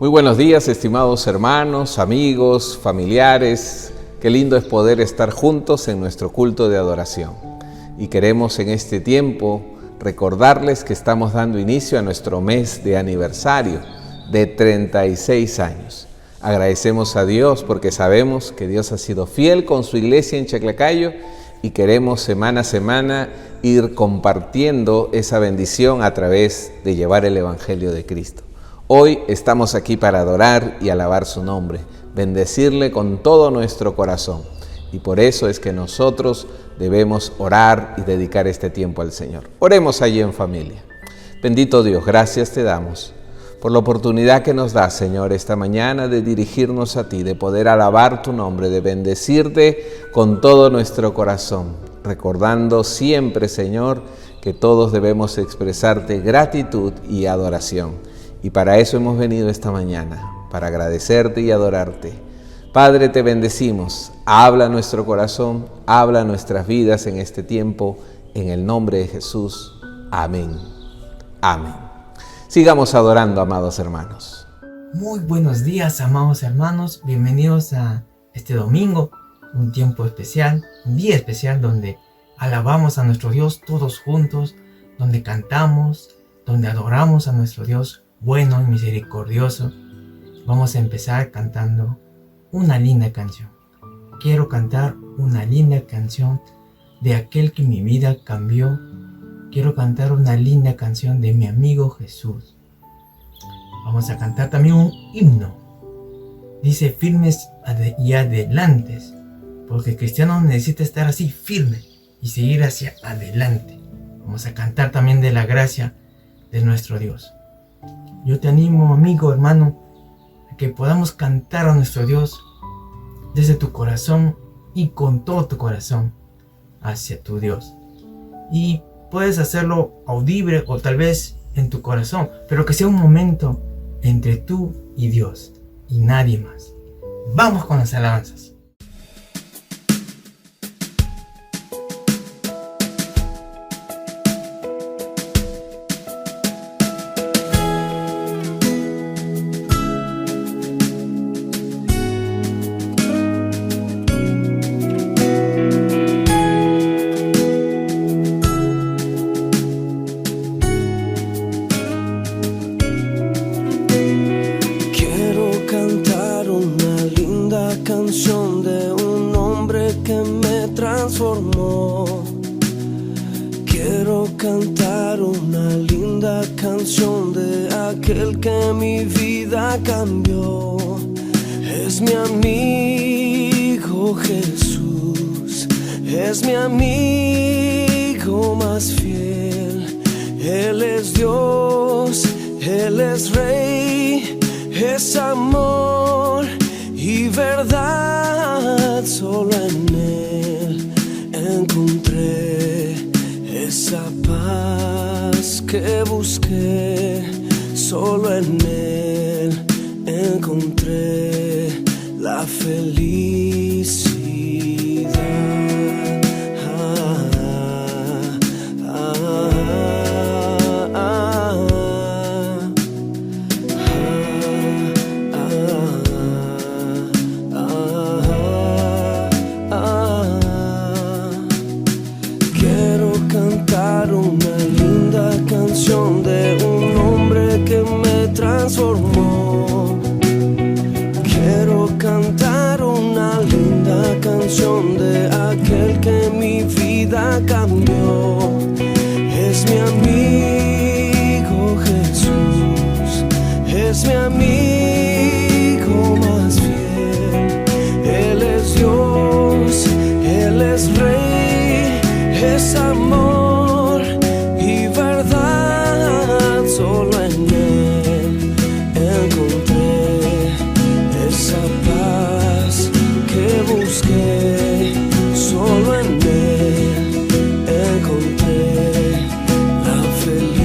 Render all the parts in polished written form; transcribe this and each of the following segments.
Muy buenos días, estimados hermanos, amigos, familiares. Qué lindo es poder estar juntos en nuestro culto de adoración. Y queremos en este tiempo recordarles que estamos dando inicio a nuestro mes de aniversario de 36 años. Agradecemos a Dios porque sabemos que Dios ha sido fiel con su iglesia en Chaclacayo y queremos semana a semana ir compartiendo esa bendición a través de llevar el Evangelio de Cristo. Hoy estamos aquí para adorar y alabar su nombre, bendecirle con todo nuestro corazón. Y por eso es que nosotros debemos orar y dedicar este tiempo al Señor. Oremos allí en familia. Bendito Dios, gracias te damos por la oportunidad que nos da, Señor, esta mañana de dirigirnos a ti, de poder alabar tu nombre, de bendecirte con todo nuestro corazón, recordando siempre, Señor, que todos debemos expresarte gratitud y adoración. Y para eso hemos venido esta mañana, para agradecerte y adorarte. Padre, te bendecimos. Habla nuestro corazón, habla nuestras vidas en este tiempo, en el nombre de Jesús. Amén. Amén. Sigamos adorando, amados hermanos. Muy buenos días, amados hermanos. Bienvenidos a este domingo, un tiempo especial, un día especial donde alabamos a nuestro Dios todos juntos, donde cantamos, donde adoramos a nuestro Dios bueno y misericordioso. Vamos a empezar cantando una linda canción. Quiero cantar una linda canción de aquel que mi vida cambió. Quiero cantar una linda canción de mi amigo Jesús. Vamos a cantar también un himno. Dice firmes y adelantes, porque el cristiano necesita estar así firme y seguir hacia adelante. Vamos a cantar también de la gracia de nuestro Dios. Yo te animo, amigo, hermano, a que podamos cantar a nuestro Dios desde tu corazón y con todo tu corazón hacia tu Dios. Y puedes hacerlo audible o tal vez en tu corazón, pero que sea un momento entre tú y Dios y nadie más. Vamos con las alabanzas. Canción de un hombre que me transformó. Quiero cantar una linda canción de aquel que mi vida cambió. Es mi amigo Jesús, es mi amigo más fiel. Él es Dios, Él es Rey, es amor y verdad. Solo en Él encontré esa paz que busqué. Solo en Él encontré la felicidad. De un hombre que me transformó. Quiero cantar una linda canción de aquel que mi vida cambió. Es mi amigo Jesús, es mi amigo más fiel. Él es Dios, Él es Rey, es amor y verdad. Solo en Él encontré esa paz que busqué. Solo en Él encontré la felicidad.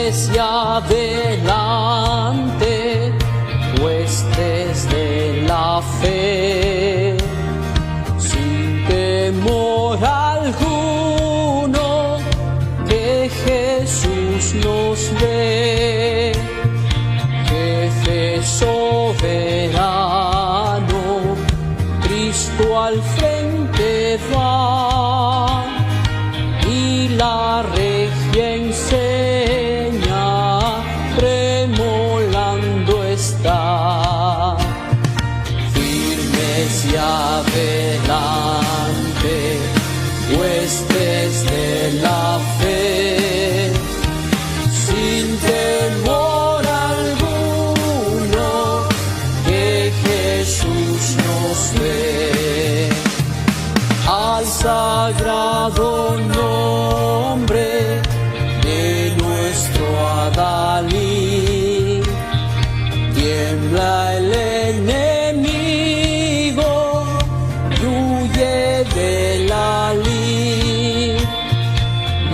iglesia delante, huestes de la fe, sin temor alguno, que Jesús nos ve, jefe soberano, Cristo al frente va, y la regia enseña, tremolando está, firmes y adelante, huestes de la fe, sin temor alguno, que Jesús nos ve, al sagrado nombre de nuestro Adalí, tiembla el enemigo y huye de la lid.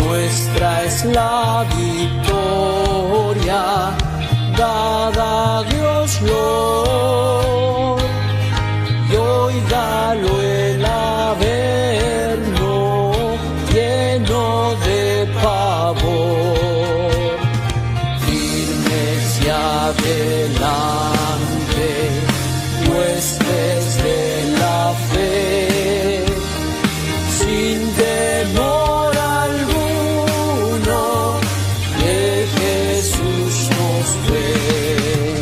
Nuestra es la victoria, dada a Dios Lord, y óigalo el averno lleno de pavor, firmes y adelante, huestes de la fe, sin temor alguno, que Jesús nos ve.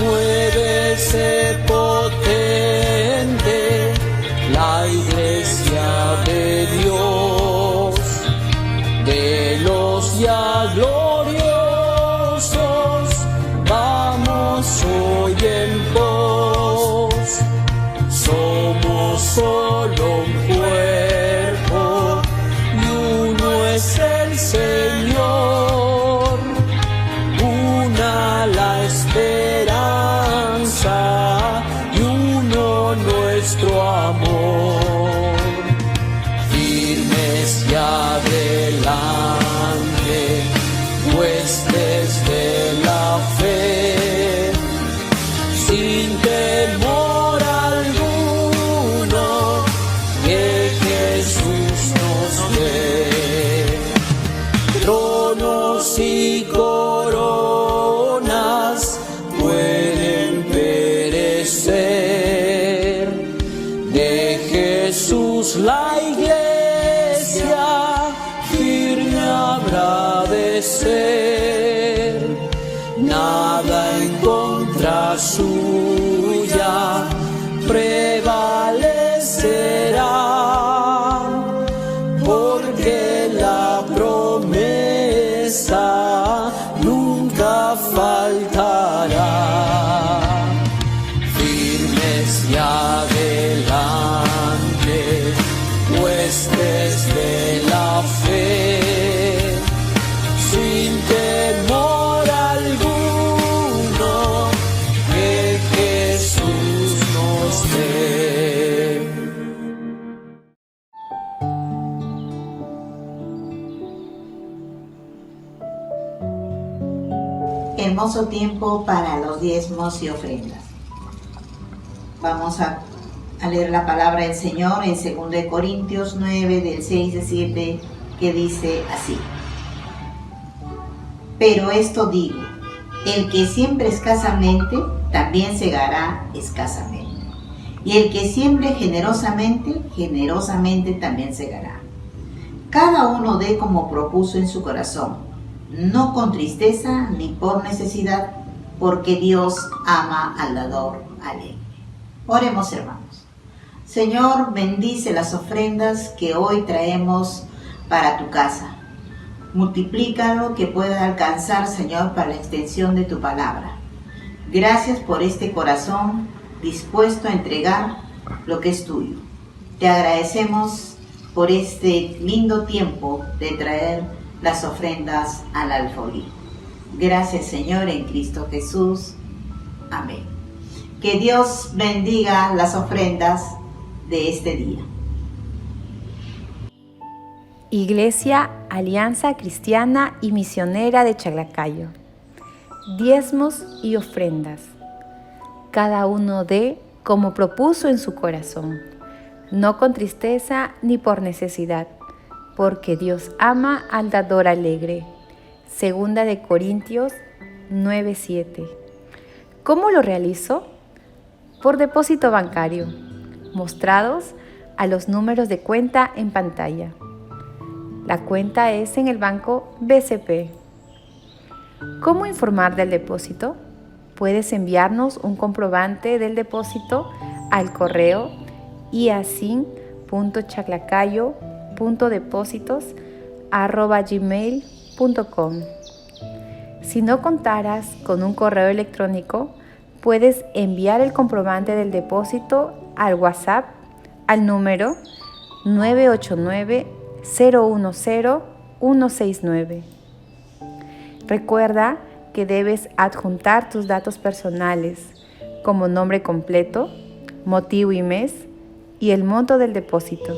Muévese potente la iglesia de Dios, de los ya gloriosos, vamos hoy en pos. Somos solo un cuerpo y uno es el Señor, una la esperanza y uno nuestro amor, firmes y adelante, huestes de la fe, sin temor alguno, que Jesús nos ve. Tronos y coronas pueden perecer, de Jesús la iglesia firme habrá de ser, nada en contra suya prevalecerá, porque la promesa nunca faltará. Firmes y adelante, huestes de la fe, sin temor alguno, que Jesús nos dé. Hermoso tiempo para los diezmos y ofrendas. Vamos a leer la palabra del Señor en 2 Corintios 9, del 6 al 7, que dice así: Pero esto digo, el que siembra escasamente, también segará escasamente. Y el que siembre generosamente, generosamente también segará. Cada uno dé como propuso en su corazón, no con tristeza ni por necesidad, porque Dios ama al dador alegre. Oremos, hermanos. Señor, bendice las ofrendas que hoy traemos para tu casa. Multiplícalo, que pueda alcanzar, Señor, para la extensión de tu palabra. Gracias por este corazón dispuesto a entregar lo que es tuyo. Te agradecemos por este lindo tiempo de traer las ofrendas al alfolí. Gracias, Señor, en Cristo Jesús. Amén. Que Dios bendiga las ofrendas de este día. Iglesia Alianza Cristiana y Misionera de Chaclacayo. Diezmos y ofrendas. Cada uno dé como propuso en su corazón, no con tristeza ni por necesidad, porque Dios ama al dador alegre. Segunda de Corintios 9:7. ¿Cómo lo realizo? Por depósito bancario, mostrados a los números de cuenta en pantalla. La cuenta es en el banco BCP. ¿Cómo informar del depósito? Puedes enviarnos un comprobante del depósito al correo iacin.chaclacayo.depositos@gmail.com. Si no contaras con un correo electrónico, puedes enviar el comprobante del depósito al WhatsApp al número 989-010-169. Recuerda que debes adjuntar tus datos personales como nombre completo, motivo y mes y el monto del depósito.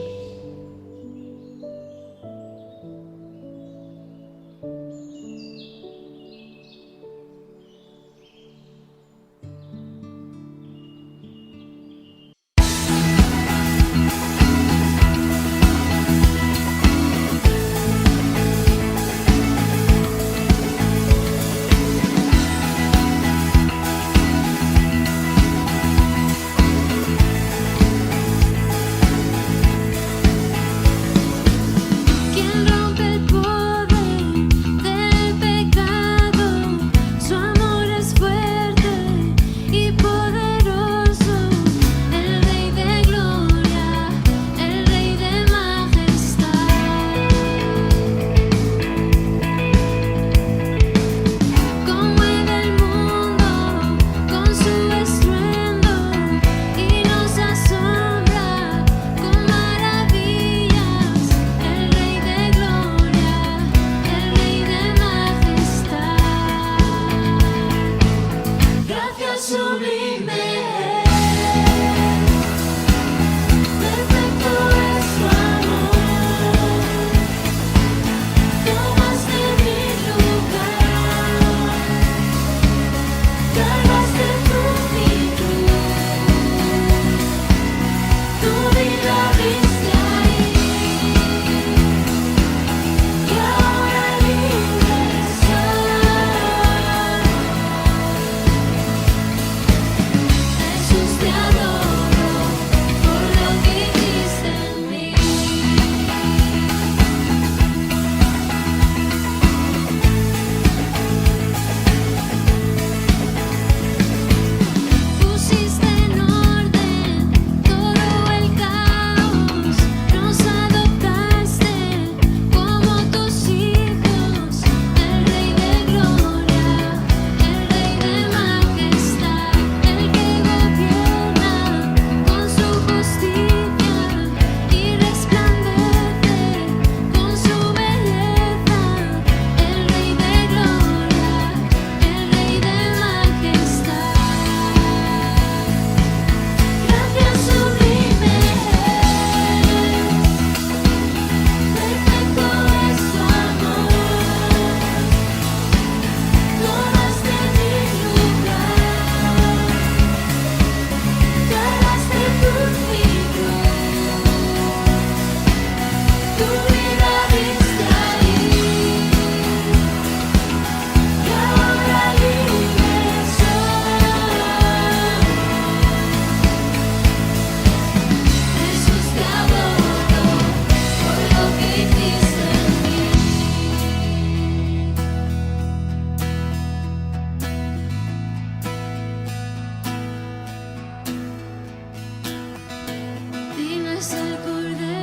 Digno es el Cordero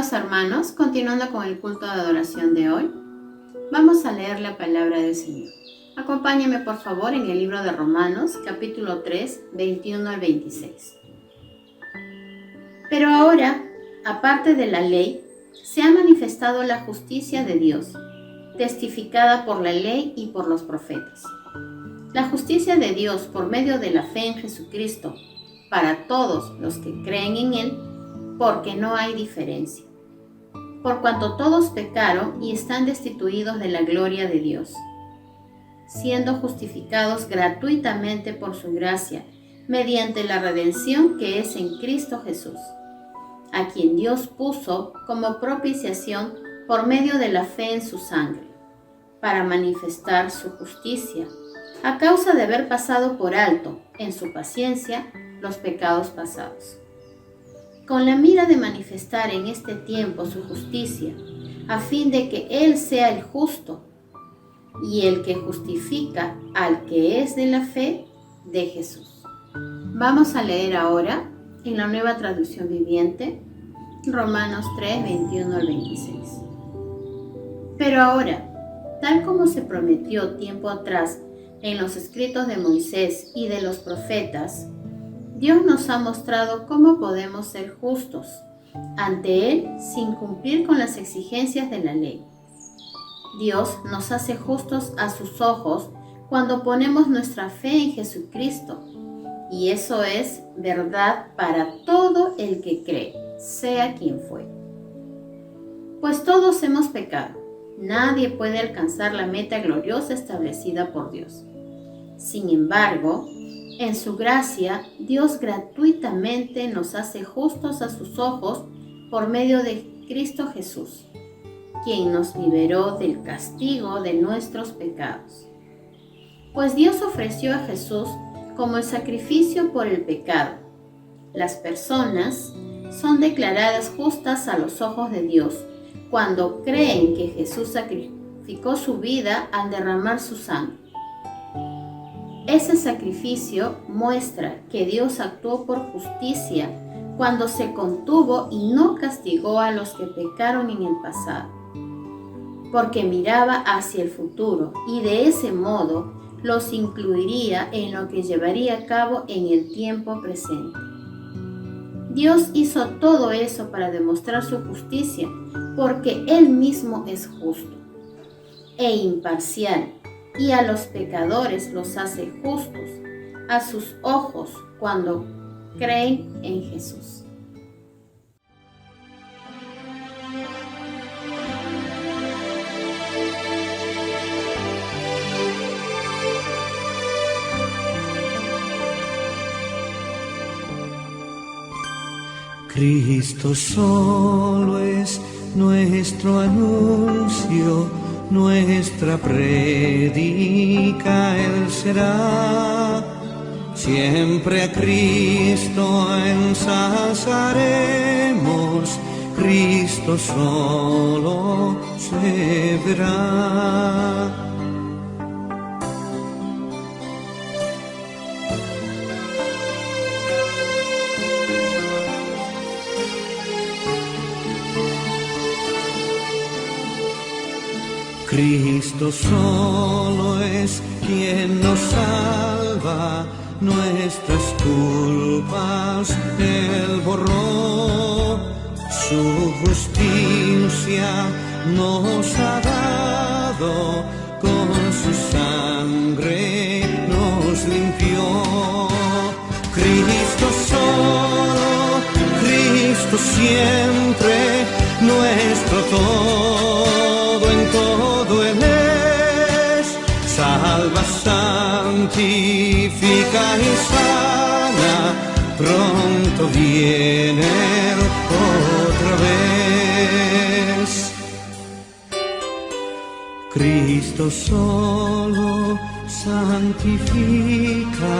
Amados hermanos, continuando con el culto de adoración de hoy, vamos a leer la palabra del Señor. Acompáñenme por favor en el libro de Romanos, capítulo 3, 21 al 26. Pero ahora, aparte de la ley, se ha manifestado la justicia de Dios, testificada por la ley y por los profetas. La justicia de Dios por medio de la fe en Jesucristo, para todos los que creen en Él, porque no hay diferencia. Por cuanto todos pecaron y están destituidos de la gloria de Dios, siendo justificados gratuitamente por su gracia, mediante la redención que es en Cristo Jesús, a quien Dios puso como propiciación por medio de la fe en su sangre, para manifestar su justicia, a causa de haber pasado por alto, en su paciencia, los pecados pasados, con la mira de manifestar en este tiempo su justicia, a fin de que Él sea el justo y el que justifica al que es de la fe de Jesús. Vamos a leer ahora en la Nueva Traducción Viviente, Romanos 3, 21 al 26. Pero ahora, tal como se prometió tiempo atrás en los escritos de Moisés y de los profetas, Dios nos ha mostrado cómo podemos ser justos ante Él sin cumplir con las exigencias de la ley. Dios nos hace justos a sus ojos cuando ponemos nuestra fe en Jesucristo, y eso es verdad para todo el que cree, sea quien fue. Pues todos hemos pecado, nadie puede alcanzar la meta gloriosa establecida por Dios. Sin embargo, en su gracia, Dios gratuitamente nos hace justos a sus ojos por medio de Cristo Jesús, quien nos liberó del castigo de nuestros pecados. Pues Dios ofreció a Jesús como el sacrificio por el pecado. Las personas son declaradas justas a los ojos de Dios cuando creen que Jesús sacrificó su vida al derramar su sangre. Ese sacrificio muestra que Dios actuó por justicia cuando se contuvo y no castigó a los que pecaron en el pasado, porque miraba hacia el futuro y de ese modo los incluiría en lo que llevaría a cabo en el tiempo presente. Dios hizo todo eso para demostrar su justicia, porque Él mismo es justo e imparcial, y a los pecadores los hace justos a sus ojos cuando creen en Jesús. Cristo solo es nuestro anuncio, nuestra prédica Él será. Siempre a Cristo ensalzaremos, Cristo solo se verá. Cristo solo es quien nos salva, nuestras culpas Él borró, su justicia nos ha dado, con su sangre nos limpió. Cristo solo, Cristo siempre, nuestro todo en todo Él es, salva, santifica y sana, pronto viene otra vez. Cristo solo santifica,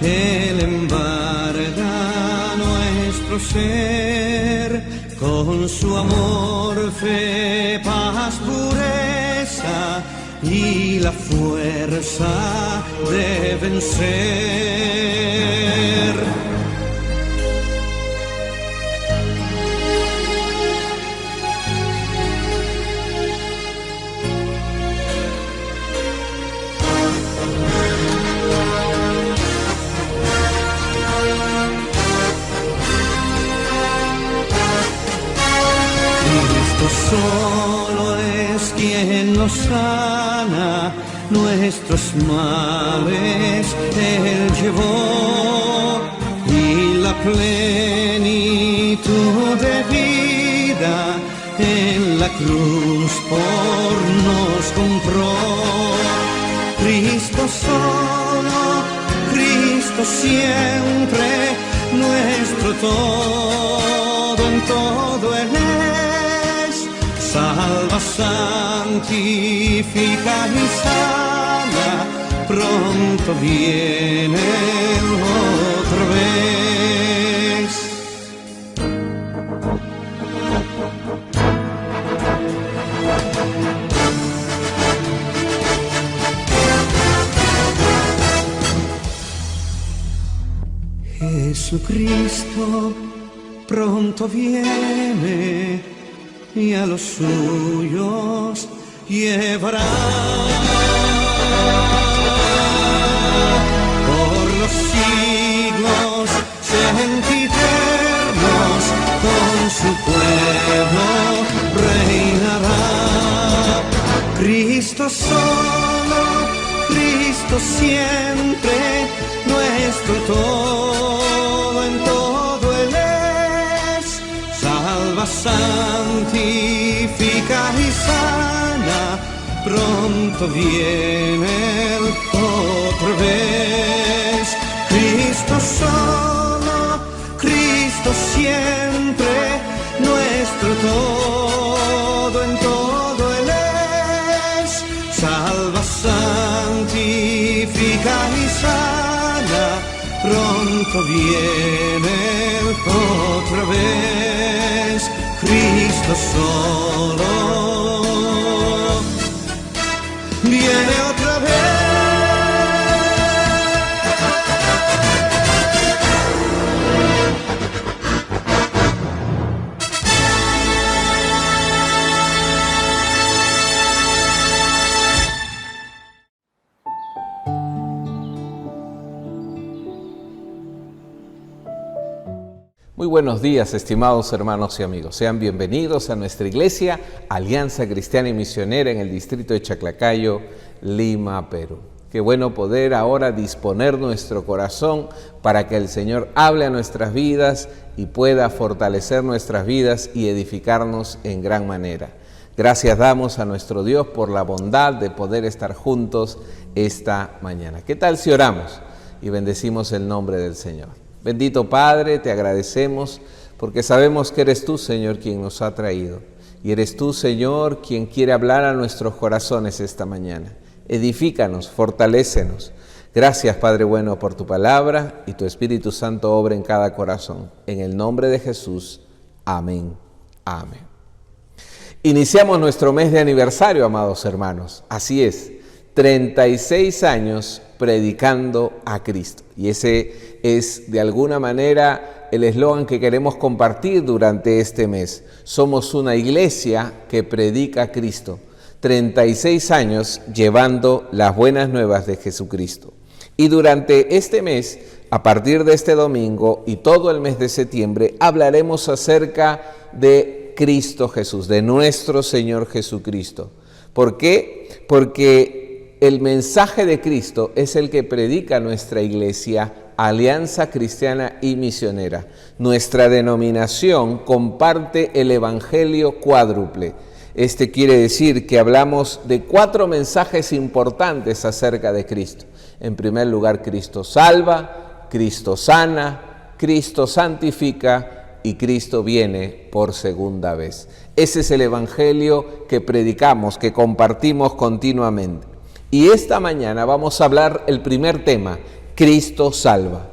Él embarga nuestro ser, con su amor, fe, paz, pureza y la fuerza de vencer. sana nuestros males, Él llevó, y la plenitud de vida en la cruz por nos compró. Cristo solo, Cristo siempre, nuestro todo en todo Él es. Salva, santifica y sana, pronto viene otra vez. Jesucristo pronto viene y a los suyos llevará. Por los siglos sempiternos con su pueblo reinará. Cristo solo, Cristo siempre, nuestro todo en todo Él es. Salva, santifica y sana, pronto viene Él otra vez. Cristo solo, Cristo siempre, nuestro todo en todo Él es. Salva, santifica y sana, pronto viene Él otra vez. Cristo solo viene otra vez. Muy buenos días, estimados hermanos y amigos. Sean bienvenidos a nuestra iglesia, Alianza Cristiana y Misionera en el distrito de Chaclacayo, Lima, Perú. Qué bueno poder ahora disponer nuestro corazón para que el Señor hable a nuestras vidas y pueda fortalecer nuestras vidas y edificarnos en gran manera. Gracias damos a nuestro Dios por la bondad de poder estar juntos esta mañana. ¿Qué tal si oramos y bendecimos el nombre del Señor? Bendito Padre, te agradecemos porque sabemos que eres tú, Señor, quien nos ha traído. Y eres tú, Señor, quien quiere hablar a nuestros corazones esta mañana. Edifícanos, fortalécenos. Gracias, Padre bueno, por tu palabra y tu Espíritu Santo obra en cada corazón. En el nombre de Jesús. Amén. Amén. Iniciamos nuestro mes de aniversario, amados hermanos. Así es, 36 años predicando a Cristo. Y ese es, de alguna manera, el eslogan que queremos compartir durante este mes. Somos una iglesia que predica a Cristo. 36 años llevando las buenas nuevas de Jesucristo. Y durante este mes, a partir de este domingo y todo el mes de septiembre, hablaremos acerca de Cristo Jesús, de nuestro Señor Jesucristo. ¿Por qué? Porque el mensaje de Cristo es el que predica nuestra iglesia, Alianza Cristiana y Misionera. Nuestra denominación comparte el Evangelio cuádruple. Este quiere decir que hablamos de 4 mensajes importantes acerca de Cristo. En primer lugar, Cristo salva, Cristo sana, Cristo santifica y Cristo viene por segunda vez. Ese es el Evangelio que predicamos, que compartimos continuamente. Y esta mañana vamos a hablar el primer tema, Cristo salva.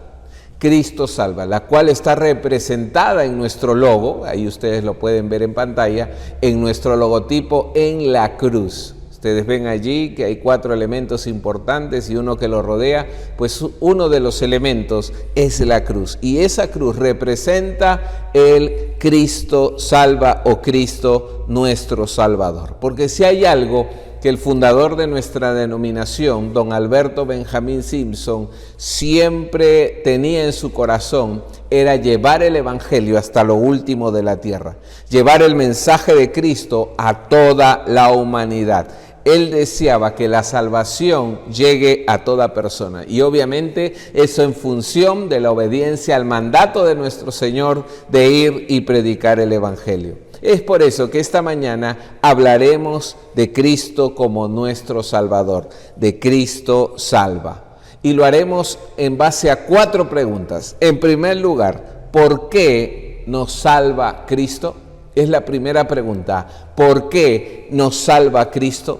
Cristo salva, la cual está representada en nuestro logo, ahí ustedes lo pueden ver en pantalla, en nuestro logotipo en la cruz. Ustedes ven allí que hay 4 elementos importantes y uno que lo rodea, pues uno de los elementos es la cruz. Y esa cruz representa el Cristo salva o Cristo nuestro Salvador. Porque si hay algo que el fundador de nuestra denominación, don Alberto Benjamín Simpson, siempre tenía en su corazón, era llevar el Evangelio hasta lo último de la tierra, llevar el mensaje de Cristo a toda la humanidad. Él deseaba que la salvación llegue a toda persona. Y obviamente eso en función de la obediencia al mandato de nuestro Señor de ir y predicar el Evangelio. Es por eso que esta mañana hablaremos de Cristo como nuestro Salvador, de Cristo salva. Y lo haremos en base a 4 preguntas. En primer lugar, ¿por qué nos salva Cristo? Es la primera pregunta. ¿Por qué nos salva Cristo?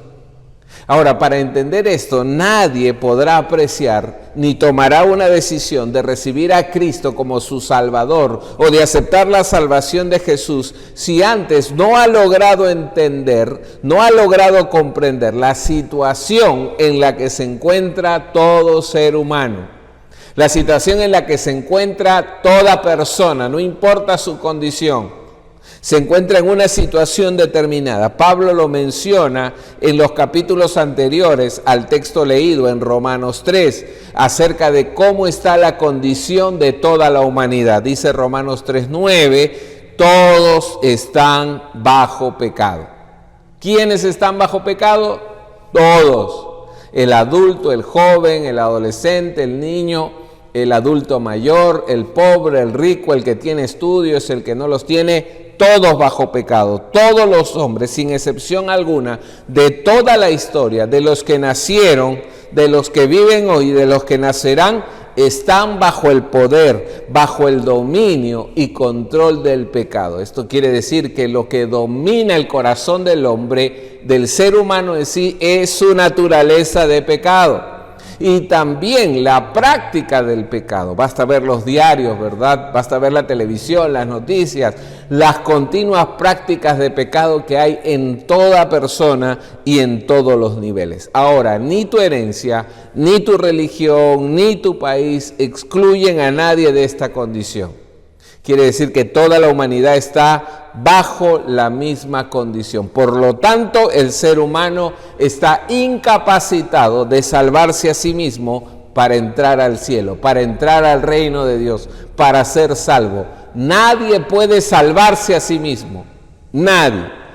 Ahora, para entender esto, nadie podrá apreciar ni tomará una decisión de recibir a Cristo como su Salvador o de aceptar la salvación de Jesús si antes no ha logrado entender, no ha logrado comprender la situación en la que se encuentra todo ser humano. La situación en la que se encuentra toda persona, no importa su condición. Se encuentra en una situación determinada. Pablo lo menciona en los capítulos anteriores al texto leído en Romanos 3, acerca de cómo está la condición de toda la humanidad. Dice Romanos 3:9, todos están bajo pecado. ¿Quiénes están bajo pecado? Todos. El adulto, el joven, el adolescente, el niño, el adulto mayor, el pobre, el rico, el que tiene estudios, el que no los tiene, todos bajo pecado. Todos los hombres, sin excepción alguna, de toda la historia, de los que nacieron, de los que viven hoy, de los que nacerán, están bajo el poder, bajo el dominio y control del pecado. Esto quiere decir que lo que domina el corazón del hombre, del ser humano en sí, es su naturaleza de pecado. Y también la práctica del pecado. Basta ver los diarios, ¿verdad? Basta ver la televisión, las noticias, las continuas prácticas de pecado que hay en toda persona y en todos los niveles. Ahora, ni tu herencia, ni tu religión, ni tu país excluyen a nadie de esta condición. Quiere decir que toda la humanidad está bajo la misma condición. Por lo tanto, el ser humano está incapacitado de salvarse a sí mismo para entrar al cielo, para entrar al reino de Dios, para ser salvo. Nadie puede salvarse a sí mismo, nadie.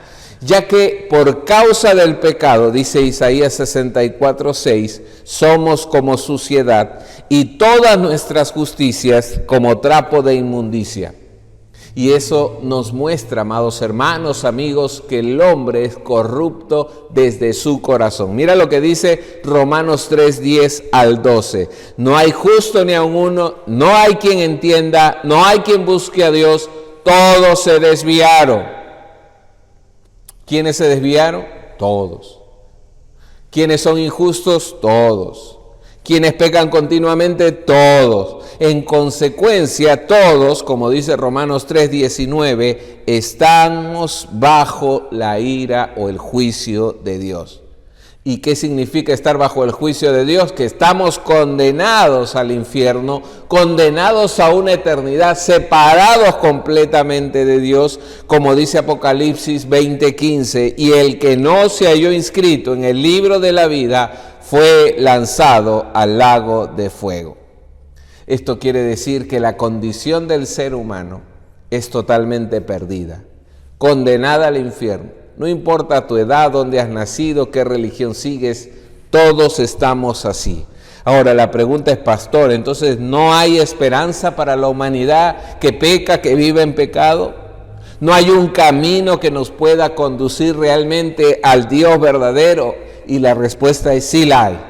Ya que por causa del pecado, dice Isaías 64:6, somos como suciedad y todas nuestras justicias como trapo de inmundicia. Y eso nos muestra, amados hermanos, amigos, que el hombre es corrupto desde su corazón. Mira lo que dice Romanos 3:10 al 12. No hay justo ni aun uno, no hay quien entienda, no hay quien busque a Dios, todos se desviaron. ¿Quiénes se desviaron? Todos. ¿Quiénes son injustos? Todos. ¿Quiénes pecan continuamente? Todos. En consecuencia, todos, como dice Romanos 3:19, estamos bajo la ira o el juicio de Dios. ¿Y qué significa estar bajo el juicio de Dios? Que estamos condenados al infierno, condenados a una eternidad, separados completamente de Dios, como dice Apocalipsis 20:15, y el que no se halló inscrito en el libro de la vida fue lanzado al lago de fuego. Esto quiere decir que la condición del ser humano es totalmente perdida, condenada al infierno. No importa tu edad, dónde has nacido, qué religión sigues, todos estamos así. Ahora la pregunta es, pastor, ¿entonces no hay esperanza para la humanidad que peca, que vive en pecado? ¿No hay un camino que nos pueda conducir realmente al Dios verdadero? Y la respuesta es sí la hay,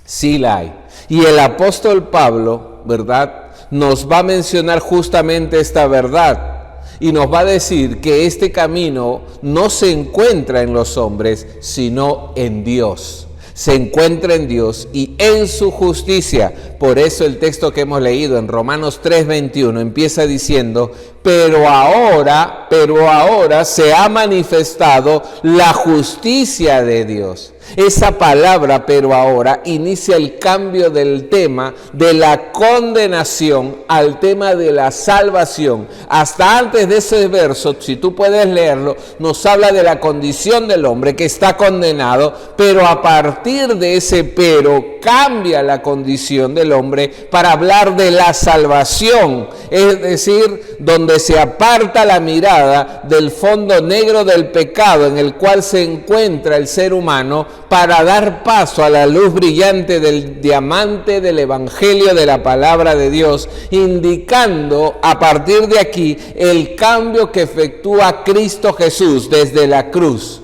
sí la hay. Y el apóstol Pablo, ¿verdad?, nos va a mencionar justamente esta verdad. Y nos va a decir que este camino no se encuentra en los hombres, sino en Dios. Se encuentra en Dios y en su justicia. Por eso el texto que hemos leído en Romanos 3:21 empieza diciendo, pero ahora se ha manifestado la justicia de Dios. Esa palabra, pero ahora, inicia el cambio del tema de la condenación al tema de la salvación. Hasta antes de ese verso, si tú puedes leerlo, nos habla de la condición del hombre que está condenado, pero a partir de ese pero cambia la condición del hombre para hablar de la salvación, es decir, donde donde se aparta la mirada del fondo negro del pecado en el cual se encuentra el ser humano para dar paso a la luz brillante del diamante del Evangelio de la palabra de Dios, indicando a partir de aquí el cambio que efectúa Cristo Jesús desde la cruz.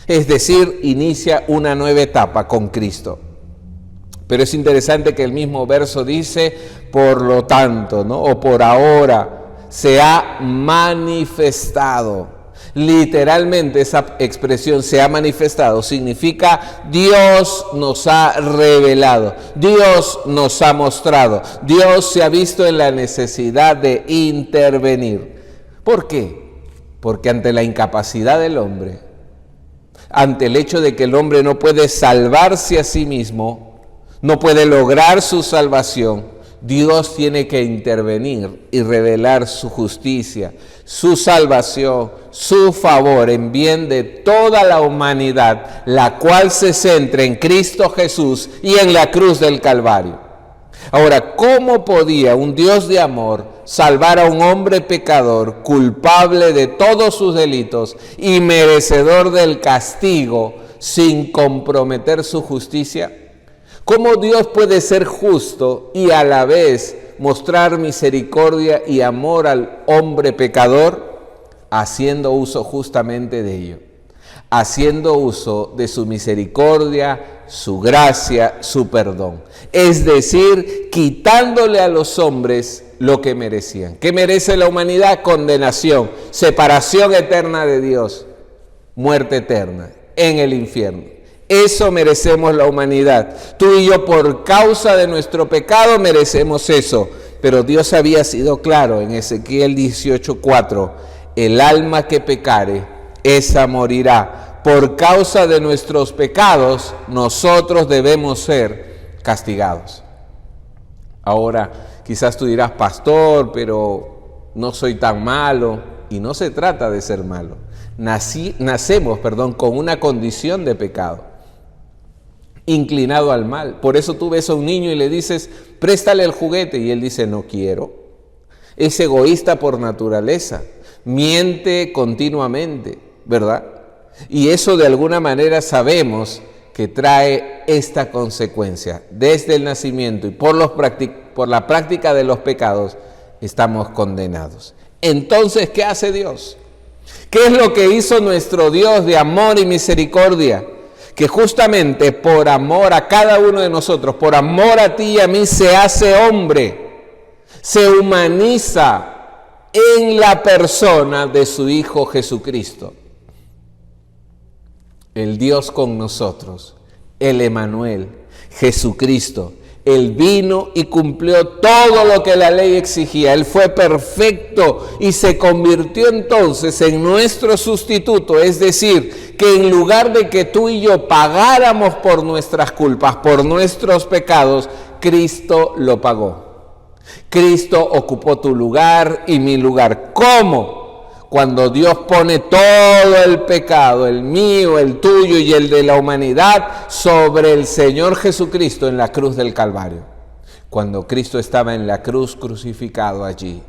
Es decir, inicia una nueva etapa con Cristo. Pero es interesante que el mismo verso dice, por lo tanto, ¿no? O por ahora se ha manifestado. Literalmente esa expresión se ha manifestado significa Dios nos ha revelado, Dios nos ha mostrado, Dios se ha visto en la necesidad de intervenir. ¿Por qué? Porque ante la incapacidad del hombre, ante el hecho de que el hombre no puede salvarse a sí mismo, no puede lograr su salvación, Dios tiene que intervenir y revelar su justicia, su salvación, su favor en bien de toda la humanidad, la cual se centra en Cristo Jesús y en la cruz del Calvario. Ahora, ¿cómo podía un Dios de amor salvar a un hombre pecador, culpable de todos sus delitos y merecedor del castigo, sin comprometer su justicia? ¿Cómo Dios puede ser justo y a la vez mostrar misericordia y amor al hombre pecador? Haciendo uso justamente de ello, haciendo uso de su misericordia, su gracia, su perdón. Es decir, quitándole a los hombres lo que merecían. ¿Qué merece la humanidad? Condenación, separación eterna de Dios, muerte eterna en el infierno. Eso merecemos la humanidad. Tú y yo, por causa de nuestro pecado, merecemos eso. Pero Dios había sido claro en Ezequiel 18:4. El alma que pecare, esa morirá. Por causa de nuestros pecados, nosotros debemos ser castigados. Ahora, quizás tú dirás, pastor, pero no soy tan malo. Y no se trata de ser malo. Nacemos con una condición de pecado, inclinado al mal. Por eso tú ves a un niño y le dices, préstale el juguete, y él dice, no quiero. Es egoísta por naturaleza, miente continuamente, ¿verdad? Y eso de alguna manera sabemos que trae esta consecuencia. Desde el nacimiento y por la práctica de los pecados estamos condenados. Entonces, ¿qué hace Dios? ¿Qué es lo que hizo nuestro Dios de amor y misericordia? Que justamente por amor a cada uno de nosotros, por amor a ti y a mí, se hace hombre, se humaniza en la persona de su Hijo Jesucristo. El Dios con nosotros, el Emmanuel, Jesucristo. Él vino y cumplió todo lo que la ley exigía. Él fue perfecto y se convirtió entonces en nuestro sustituto. Es decir, que en lugar de que tú y yo pagáramos por nuestras culpas, por nuestros pecados, Cristo lo pagó. Cristo ocupó tu lugar y mi lugar. ¿Cómo? Cuando Dios pone todo el pecado, el mío, el tuyo y el de la humanidad, sobre el Señor Jesucristo en la cruz del Calvario. Cuando Cristo estaba en la cruz crucificado allí,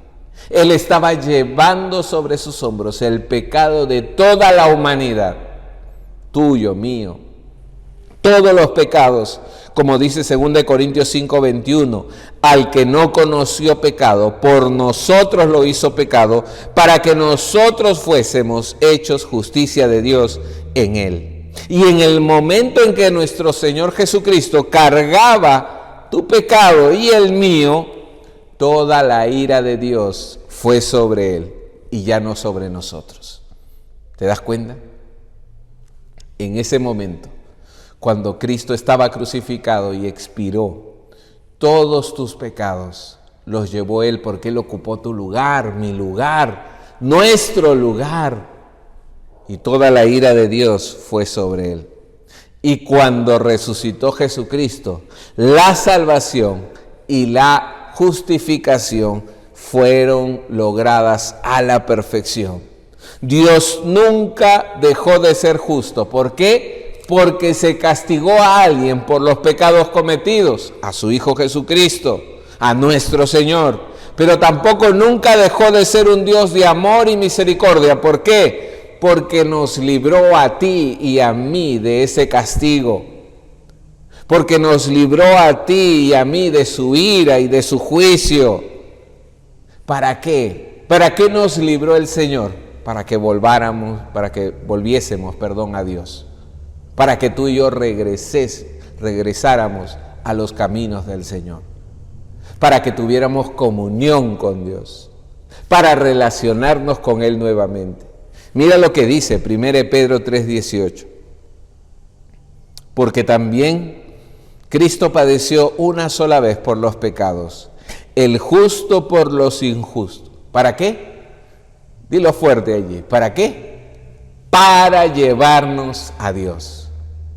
Él estaba llevando sobre sus hombros el pecado de toda la humanidad, tuyo, mío, todos los pecados. Como dice 2 Corintios 5:21, al que no conoció pecado, por nosotros lo hizo pecado, para que nosotros fuésemos hechos justicia de Dios en él. Y en el momento en que nuestro Señor Jesucristo cargaba tu pecado y el mío, toda la ira de Dios fue sobre él y ya no sobre nosotros. ¿Te das cuenta? En ese momento, cuando Cristo estaba crucificado y expiró, todos tus pecados los llevó Él, porque Él ocupó tu lugar, mi lugar, nuestro lugar. Y toda la ira de Dios fue sobre Él. Y cuando resucitó Jesucristo, la salvación y la justificación fueron logradas a la perfección. Dios nunca dejó de ser justo. ¿Por qué? Porque se castigó a alguien por los pecados cometidos, a su Hijo Jesucristo, a nuestro Señor, pero tampoco nunca dejó de ser un Dios de amor y misericordia. ¿Por qué? Porque nos libró a ti y a mí de ese castigo. Porque nos libró a ti y a mí de su ira y de su juicio. ¿Para qué? ¿Para qué nos libró el Señor? Para que volviésemos, a Dios. Para que tú y yo regresáramos a los caminos del Señor. Para que tuviéramos comunión con Dios. Para relacionarnos con Él nuevamente. Mira lo que dice 1 Pedro 3:18. Porque también Cristo padeció una sola vez por los pecados, el justo por los injustos. ¿Para qué? Dilo fuerte allí. ¿Para qué? Para llevarnos a Dios.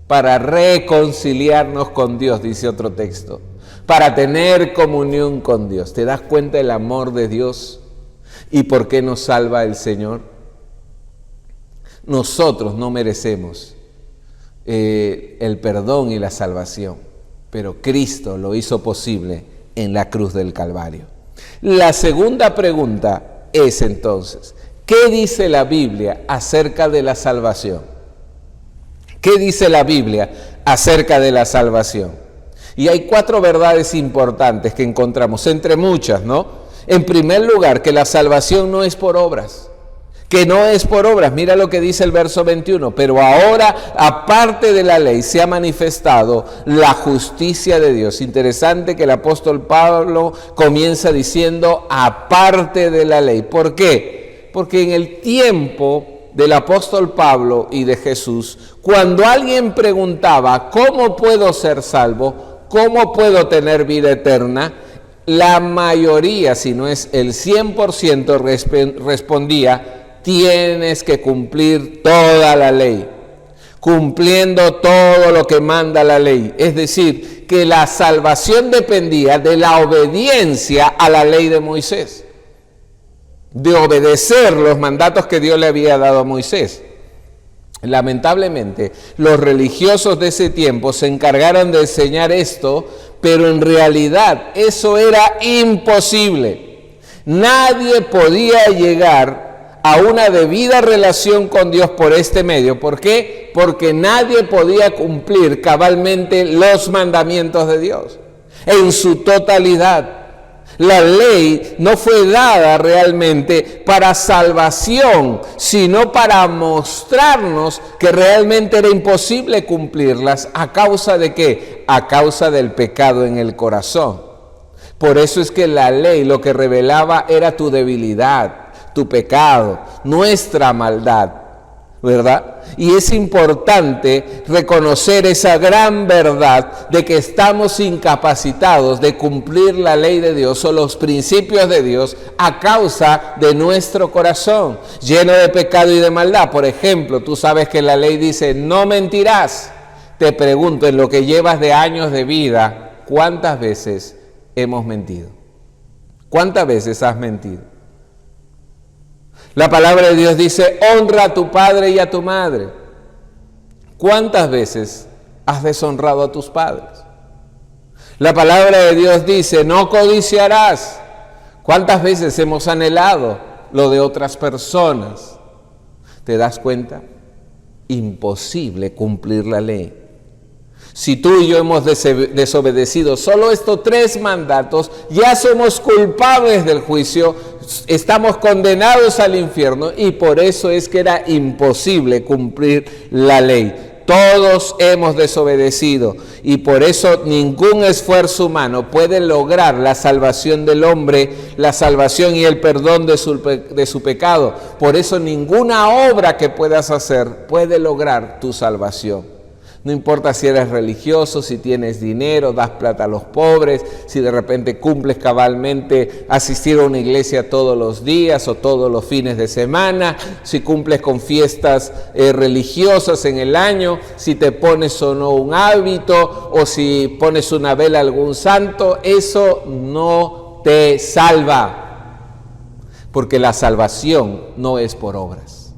Para reconciliarnos con Dios, dice otro texto. Para tener comunión con Dios. ¿Te das cuenta del amor de Dios? ¿Y por qué nos salva el Señor? Nosotros no merecemos el perdón y la salvación, pero Cristo lo hizo posible en la cruz del Calvario. La segunda pregunta es entonces, ¿qué dice la Biblia acerca de la salvación? ¿Qué dice la Biblia acerca de la salvación? Y hay 4 verdades importantes que encontramos, entre muchas, ¿no? En primer lugar, que la salvación no es por obras. Que no es por obras. Mira lo que dice el verso 21. Pero ahora, aparte de la ley, se ha manifestado la justicia de Dios. Interesante que el apóstol Pablo comienza diciendo aparte de la ley. ¿Por qué? Porque en el tiempo del apóstol Pablo y de Jesús, cuando alguien preguntaba ¿cómo puedo ser salvo? ¿Cómo puedo tener vida eterna? La mayoría, si no es el 100%, respondía: tienes que cumplir toda la ley, cumpliendo todo lo que manda la ley. Es decir, que la salvación dependía de la obediencia a la ley de Moisés, de obedecer los mandatos que Dios le había dado a Moisés. Lamentablemente, los religiosos de ese tiempo se encargaron de enseñar esto, pero en realidad eso era imposible. Nadie podía llegar a una debida relación con Dios por este medio. ¿Por qué? Porque nadie podía cumplir cabalmente los mandamientos de Dios en su totalidad. La ley no fue dada realmente para salvación, sino para mostrarnos que realmente era imposible cumplirlas. ¿A causa de qué? A causa del pecado en el corazón. Por eso es que la ley lo que revelaba era tu debilidad, tu pecado, nuestra maldad, ¿verdad? Y es importante reconocer esa gran verdad de que estamos incapacitados de cumplir la ley de Dios o los principios de Dios a causa de nuestro corazón, lleno de pecado y de maldad. Por ejemplo, tú sabes que la ley dice, no mentirás. Te pregunto, en lo que llevas de años de vida, ¿cuántas veces hemos mentido? ¿Cuántas veces has mentido? La palabra de Dios dice, honra a tu padre y a tu madre. ¿Cuántas veces has deshonrado a tus padres? La palabra de Dios dice, no codiciarás. ¿Cuántas veces hemos anhelado lo de otras personas? ¿Te das cuenta? Imposible cumplir la ley. Si tú y yo hemos desobedecido solo estos 3 mandatos, ya somos culpables del juicio, estamos condenados al infierno, y por eso es que era imposible cumplir la ley. Todos hemos desobedecido y por eso ningún esfuerzo humano puede lograr la salvación del hombre, la salvación y el perdón de su pecado. Por eso ninguna obra que puedas hacer puede lograr tu salvación. No importa si eres religioso, si tienes dinero, das plata a los pobres, si de repente cumples cabalmente asistir a una iglesia todos los días o todos los fines de semana, si cumples con fiestas religiosas en el año, si te pones o no un hábito o si pones una vela a algún santo, eso no te salva, porque la salvación no es por obras.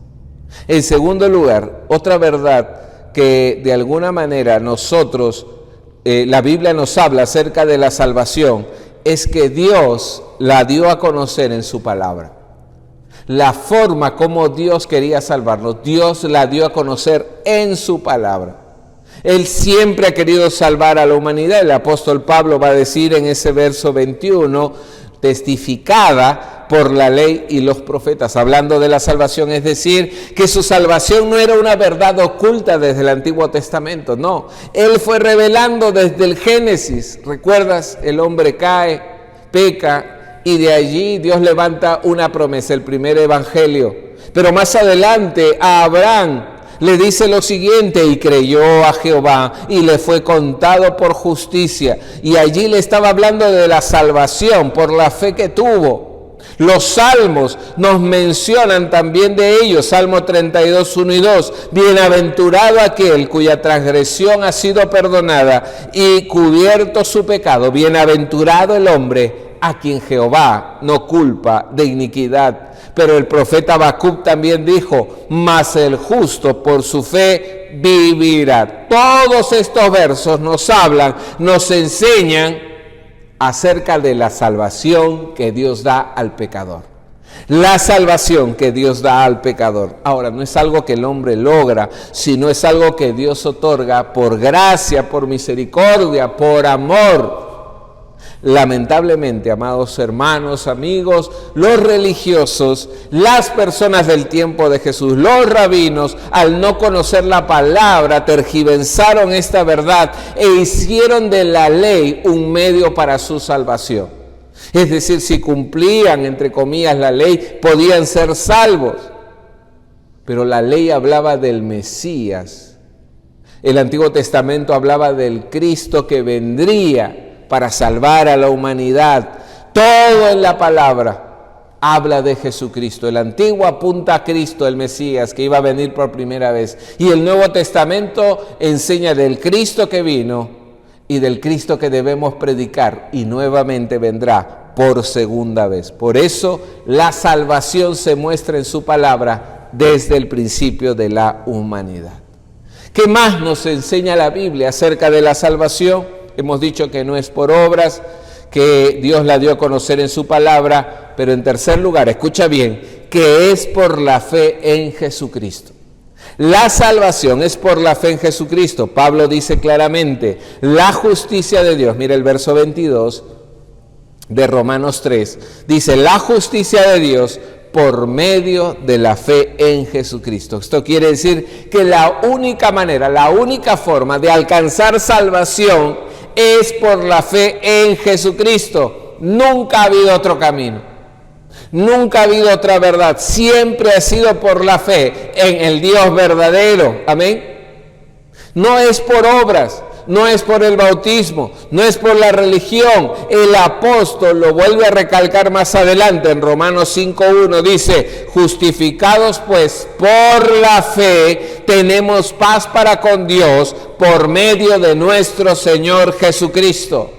En segundo lugar, otra verdad que de alguna manera nosotros, la Biblia nos habla acerca de la salvación, es que Dios la dio a conocer en su palabra. La forma como Dios quería salvarnos, Dios la dio a conocer en su palabra. Él siempre ha querido salvar a la humanidad. El apóstol Pablo va a decir en ese verso 21, testificada por la ley y los profetas, hablando de la salvación, es decir, que su salvación no era una verdad oculta desde el Antiguo Testamento, no. Él fue revelando desde el Génesis. ¿Recuerdas? El hombre cae, peca, y de allí Dios levanta una promesa, el primer evangelio. Pero más adelante a Abraham le dice lo siguiente: y creyó a Jehová y le fue contado por justicia. Y allí le estaba hablando de la salvación por la fe que tuvo. Los salmos nos mencionan también de ellos. Salmo 32, 1 y 2. Bienaventurado aquel cuya transgresión ha sido perdonada y cubierto su pecado. Bienaventurado el hombre a quien Jehová no culpa de iniquidad. Pero el profeta Habacuc también dijo: mas el justo por su fe vivirá. Todos estos versos nos hablan, nos enseñan acerca de la salvación que Dios da al pecador. La salvación que Dios da al pecador. Ahora, no es algo que el hombre logra, sino es algo que Dios otorga por gracia, por misericordia, por amor. Lamentablemente, amados hermanos, amigos, los religiosos, las personas del tiempo de Jesús, los rabinos, al no conocer la palabra, tergiversaron esta verdad e hicieron de la ley un medio para su salvación. Es decir, si cumplían, entre comillas, la ley, podían ser salvos. Pero la ley hablaba del Mesías. El Antiguo Testamento hablaba del Cristo que vendría para salvar a la humanidad. Todo en la palabra habla de Jesucristo. El Antiguo apunta a Cristo, el Mesías, que iba a venir por primera vez. Y el Nuevo Testamento enseña del Cristo que vino y del Cristo que debemos predicar, y nuevamente vendrá por segunda vez. Por eso la salvación se muestra en su palabra desde el principio de la humanidad. ¿Qué más nos enseña la Biblia acerca de la salvación? Hemos dicho que no es por obras, que Dios la dio a conocer en su palabra, pero en tercer lugar, escucha bien, que es por la fe en Jesucristo. La salvación es por la fe en Jesucristo. Pablo dice claramente, la justicia de Dios, mira el verso 22 de Romanos 3, dice, la justicia de Dios por medio de la fe en Jesucristo. Esto quiere decir que la única manera, la única forma de alcanzar salvación es por la fe en Jesucristo. Nunca ha habido otro camino. Nunca ha habido otra verdad. Siempre ha sido por la fe en el Dios verdadero. Amén. No es por obras, no es por el bautismo, no es por la religión. El apóstol lo vuelve a recalcar más adelante en Romanos 5:1, dice, justificados pues por la fe, tenemos paz para con Dios por medio de nuestro Señor Jesucristo.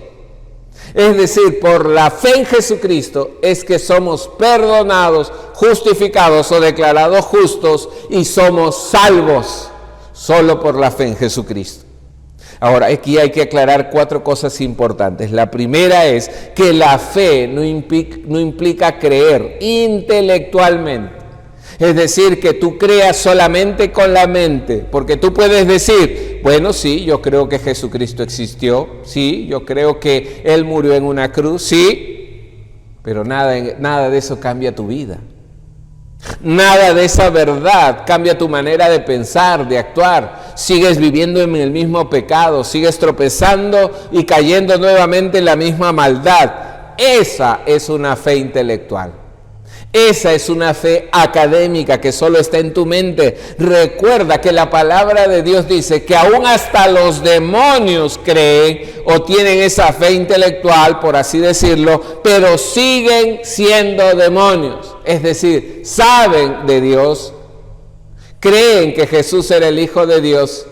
Es decir, por la fe en Jesucristo es que somos perdonados, justificados o declarados justos y somos salvos solo por la fe en Jesucristo. Ahora, aquí hay que aclarar 4 cosas importantes. La primera es que la fe no implica creer intelectualmente. Es decir, que tú creas solamente con la mente, porque tú puedes decir, bueno, sí, yo creo que Jesucristo existió, sí, yo creo que Él murió en una cruz, sí, pero nada de eso cambia tu vida. Nada de esa verdad cambia tu manera de pensar, de actuar. Sigues viviendo en el mismo pecado, sigues tropezando y cayendo nuevamente en la misma maldad. Esa es una fe intelectual. Esa es una fe académica que solo está en tu mente. Recuerda que la palabra de Dios dice que aún hasta los demonios creen o tienen esa fe intelectual, por así decirlo, pero siguen siendo demonios. Es decir, saben de Dios, creen que Jesús era el Hijo de Dios,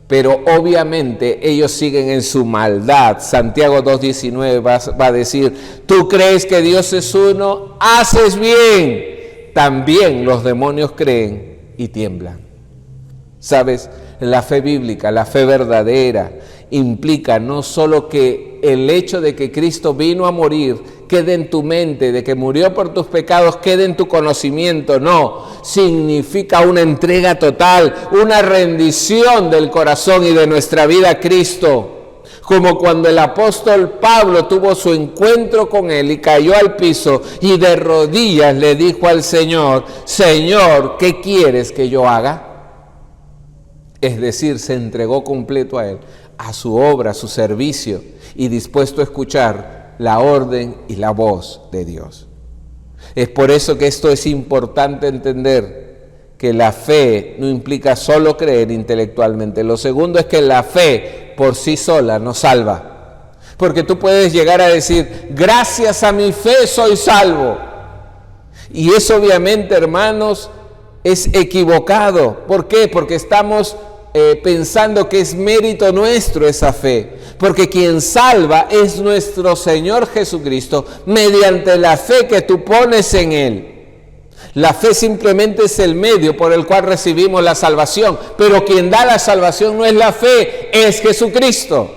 pero obviamente ellos siguen en su maldad. Santiago 2:19 va a decir, tú crees que Dios es uno, haces bien. También los demonios creen y tiemblan. ¿Sabes? La fe bíblica, la fe verdadera implica no solo que el hecho de que Cristo vino a morir quede en tu mente, de que murió por tus pecados quede en tu conocimiento, no, significa una entrega total, una rendición del corazón y de nuestra vida a Cristo. Como cuando el apóstol Pablo tuvo su encuentro con él y cayó al piso y de rodillas le dijo al Señor: Señor, ¿qué quieres que yo haga? Es decir, se entregó completo a él, a su obra, a su servicio, y dispuesto a escuchar la orden y la voz de Dios. Es por eso que esto es importante entender, que la fe no implica solo creer intelectualmente. Lo segundo es que la fe por sí sola no salva. Porque tú puedes llegar a decir: gracias a mi fe soy salvo. Y eso obviamente, hermanos, es equivocado. ¿Por qué? Porque estamos pensando que es mérito nuestro esa fe. Porque quien salva es nuestro Señor Jesucristo mediante la fe que tú pones en Él. La fe simplemente es el medio por el cual recibimos la salvación, pero quien da la salvación no es la fe, es Jesucristo.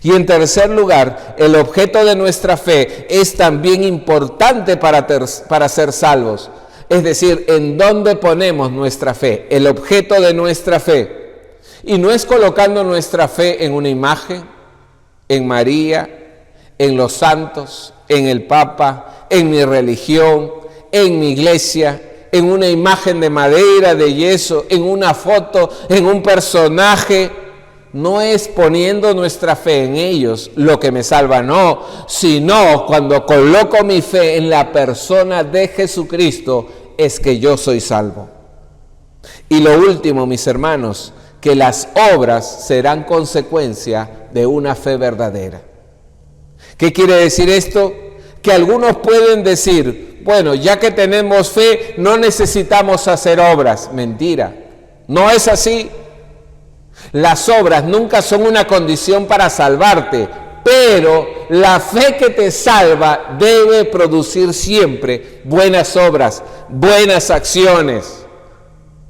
Y en tercer lugar, el objeto de nuestra fe es también importante para ser salvos. Es decir, ¿en dónde ponemos nuestra fe? El objeto de nuestra fe. Y no es colocando nuestra fe en una imagen, en María, en los santos, en el Papa, en mi religión, en mi iglesia, en una imagen de madera, de yeso, en una foto, en un personaje. No es poniendo nuestra fe en ellos lo que me salva, no, sino cuando coloco mi fe en la persona de Jesucristo es que yo soy salvo. Y lo último, mis hermanos, que las obras serán consecuencia de una fe verdadera. ¿Qué quiere decir esto? Que algunos pueden decir: bueno, ya que tenemos fe, no necesitamos hacer obras. Mentira, no es así. Las obras nunca son una condición para salvarte, pero la fe que te salva debe producir siempre buenas obras, buenas acciones,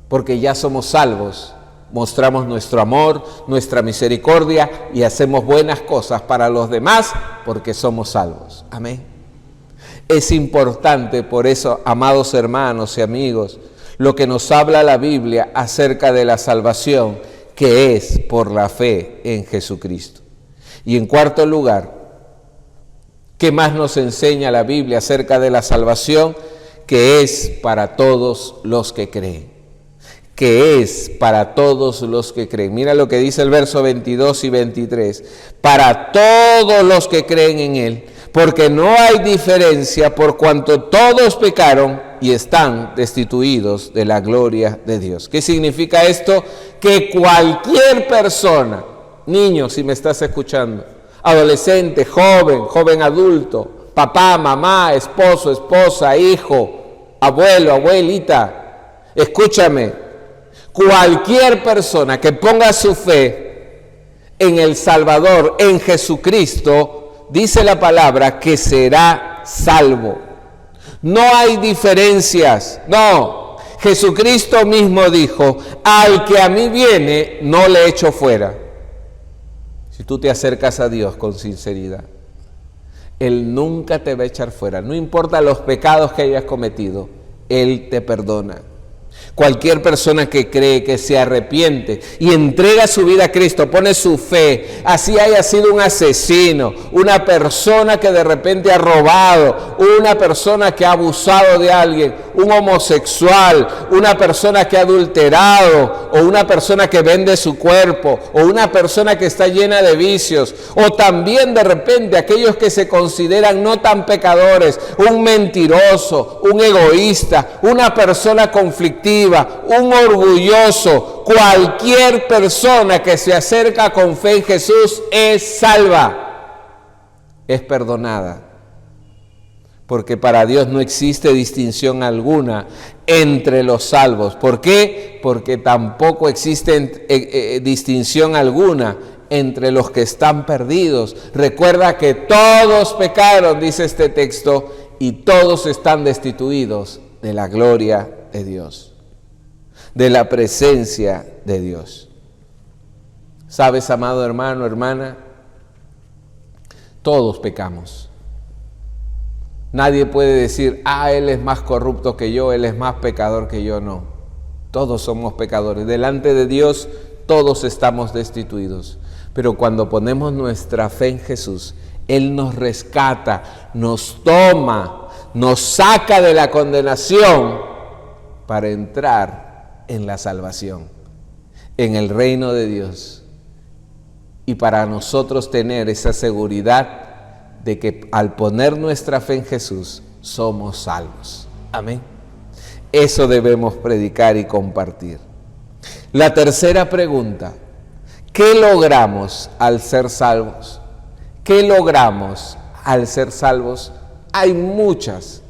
porque ya somos salvos. Mostramos nuestro amor, nuestra misericordia y hacemos buenas cosas para los demás porque somos salvos. Amén. Es importante por eso, amados hermanos y amigos, lo que nos habla la Biblia acerca de la salvación, que es por la fe en Jesucristo. Y en cuarto lugar, ¿qué más nos enseña la Biblia acerca de la salvación? Que es para todos los que creen. Que es para todos los que creen. Mira lo que dice el verso 22 y 23. Para todos los que creen en Él, porque no hay diferencia por cuanto todos pecaron y están destituidos de la gloria de Dios. ¿Qué significa esto? Que cualquier persona, niño, si me estás escuchando, adolescente, joven adulto, papá, mamá, esposo, esposa, hijo, abuelo, abuelita, escúchame, cualquier persona que ponga su fe en el Salvador, en Jesucristo, dice la palabra que será salvo. No hay diferencias, no. Jesucristo mismo dijo: al que a mí viene, no le echo fuera. Si tú te acercas a Dios con sinceridad, Él nunca te va a echar fuera. No importa los pecados que hayas cometido, Él te perdona. Cualquier persona que cree, que se arrepiente y entrega su vida a Cristo, pone su fe, así haya sido un asesino, una persona que de repente ha robado, una persona que ha abusado de alguien, un homosexual, una persona que ha adulterado, o una persona que vende su cuerpo, o una persona que está llena de vicios, o también de repente aquellos que se consideran no tan pecadores, un mentiroso, un egoísta, una persona conflictiva, un orgulloso. Cualquier persona que se acerca con fe en Jesús es salva, es perdonada, porque para Dios no existe distinción alguna entre los salvos. ¿Por qué? Porque tampoco existe distinción alguna entre los que están perdidos. Recuerda que todos pecaron, dice este texto, y todos están destituidos de la gloria de Dios, de la presencia de Dios. Sabes, amado hermano, hermana, todos pecamos. Nadie puede decir, él es más corrupto que yo, él es más pecador que yo. No, todos somos pecadores. Delante de Dios todos estamos destituidos. Pero cuando ponemos nuestra fe en Jesús, Él nos rescata, nos toma, nos saca de la condenación para entrar en la salvación, en el reino de Dios. Y para nosotros tener esa seguridad de que al poner nuestra fe en Jesús, somos salvos. Amén. Eso debemos predicar y compartir. La tercera pregunta: ¿qué logramos al ser salvos? ¿Qué logramos al ser salvos? Hay muchas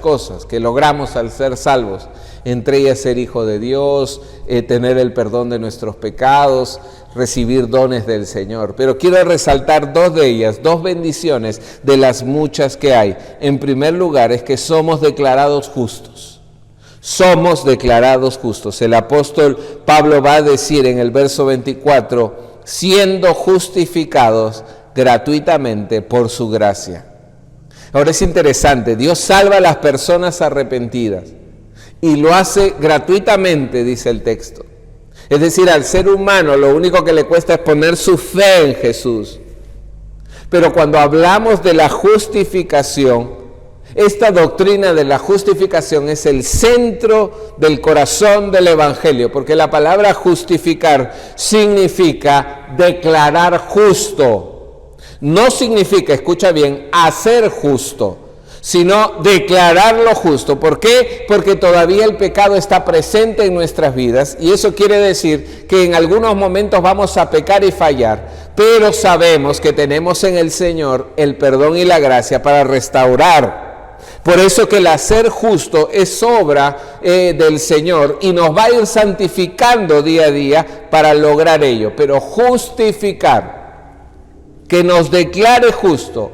cosas que logramos al ser salvos, entre ellas ser hijo de Dios, tener el perdón de nuestros pecados, recibir dones del Señor. Pero quiero resaltar dos de ellas, dos bendiciones de las muchas que hay. En primer lugar, es que somos declarados justos. Somos declarados justos. El apóstol Pablo va a decir en el verso 24, siendo justificados gratuitamente por su gracia. Ahora es interesante, Dios salva a las personas arrepentidas y lo hace gratuitamente, dice el texto. Es decir, al ser humano lo único que le cuesta es poner su fe en Jesús. Pero cuando hablamos de la justificación, esta doctrina de la justificación es el centro del corazón del Evangelio, porque la palabra justificar significa declarar justo. No significa, escucha bien, hacer justo, sino declararlo justo. ¿Por qué? Porque todavía el pecado está presente en nuestras vidas y eso quiere decir que en algunos momentos vamos a pecar y fallar, pero sabemos que tenemos en el Señor el perdón y la gracia para restaurar. Por eso que el hacer justo es obra del Señor y nos va a ir santificando día a día para lograr ello. Pero justificar, que nos declare justo,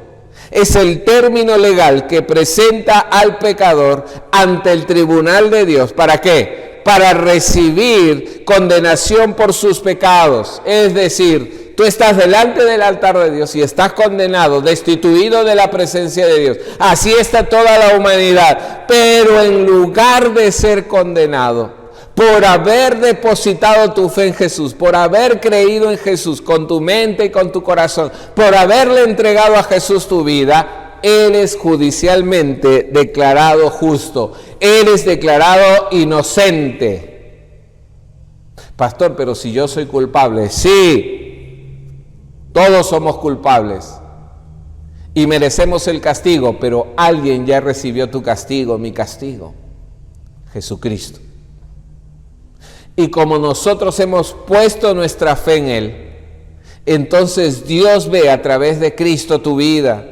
es el término legal que presenta al pecador ante el tribunal de Dios. ¿Para qué? Para recibir condenación por sus pecados. Es decir, tú estás delante del altar de Dios y estás condenado, destituido de la presencia de Dios. Así está toda la humanidad. Pero en lugar de ser condenado, por haber depositado tu fe en Jesús, por haber creído en Jesús con tu mente y con tu corazón, por haberle entregado a Jesús tu vida, eres judicialmente declarado justo, eres declarado inocente. Pastor, pero si yo soy culpable, sí, todos somos culpables y merecemos el castigo, pero alguien ya recibió tu castigo, mi castigo, Jesucristo. Y como nosotros hemos puesto nuestra fe en Él, entonces Dios ve a través de Cristo tu vida,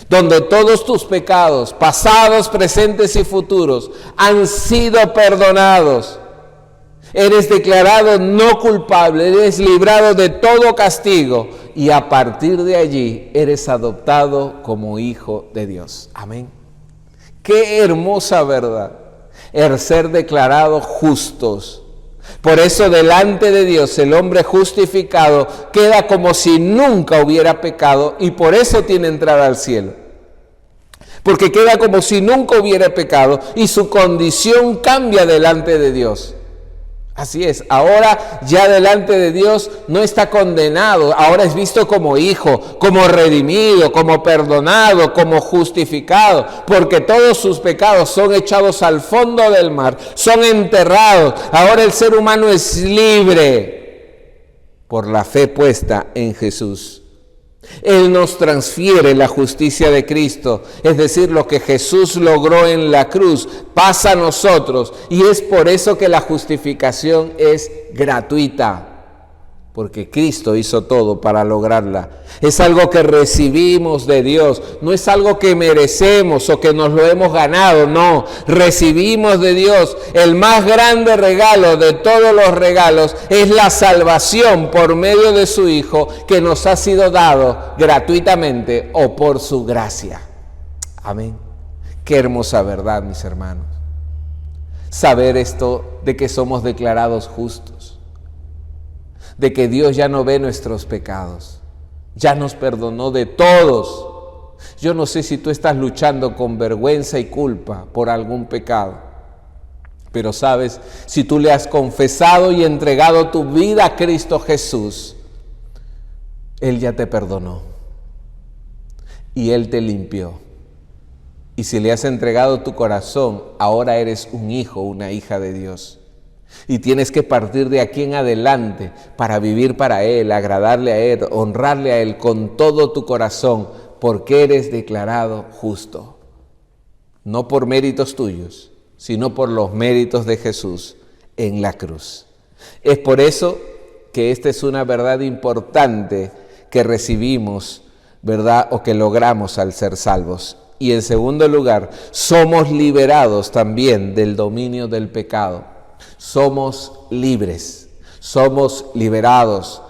donde todos tus pecados, pasados, presentes y futuros, han sido perdonados. Eres declarado no culpable, eres librado de todo castigo y a partir de allí eres adoptado como hijo de Dios. Amén. Qué hermosa verdad, el ser declarados justos. Por eso delante de Dios el hombre justificado queda como si nunca hubiera pecado y por eso tiene entrada al cielo. Porque queda como si nunca hubiera pecado y su condición cambia delante de Dios. Así es, ahora ya delante de Dios no está condenado, ahora es visto como hijo, como redimido, como perdonado, como justificado, porque todos sus pecados son echados al fondo del mar, son enterrados. Ahora el ser humano es libre por la fe puesta en Jesús. Él nos transfiere la justicia de Cristo, es decir, lo que Jesús logró en la cruz pasa a nosotros y es por eso que la justificación es gratuita, porque Cristo hizo todo para lograrla. Es algo que recibimos de Dios, no es algo que merecemos o que nos lo hemos ganado, no, recibimos de Dios. El más grande regalo de todos los regalos es la salvación por medio de su Hijo que nos ha sido dado gratuitamente o por su gracia. Amén. Qué hermosa verdad, mis hermanos. Saber esto de que somos declarados justos. de que Dios ya no ve nuestros pecados, ya nos perdonó de todos. Yo no sé si tú estás luchando con vergüenza y culpa por algún pecado, pero sabes, si tú le has confesado y entregado tu vida a Cristo Jesús, Él ya te perdonó y Él te limpió. Y si le has entregado tu corazón, ahora eres un hijo, una hija de Dios. Y tienes que partir de aquí en adelante para vivir para Él, agradarle a Él, honrarle a Él con todo tu corazón, porque eres declarado justo. No por méritos tuyos, sino por los méritos de Jesús en la cruz. Es por eso que esta es una verdad importante que recibimos, ¿verdad? O que logramos al ser salvos. Y en segundo lugar, somos liberados también del dominio del pecado. Somos libres, somos liberados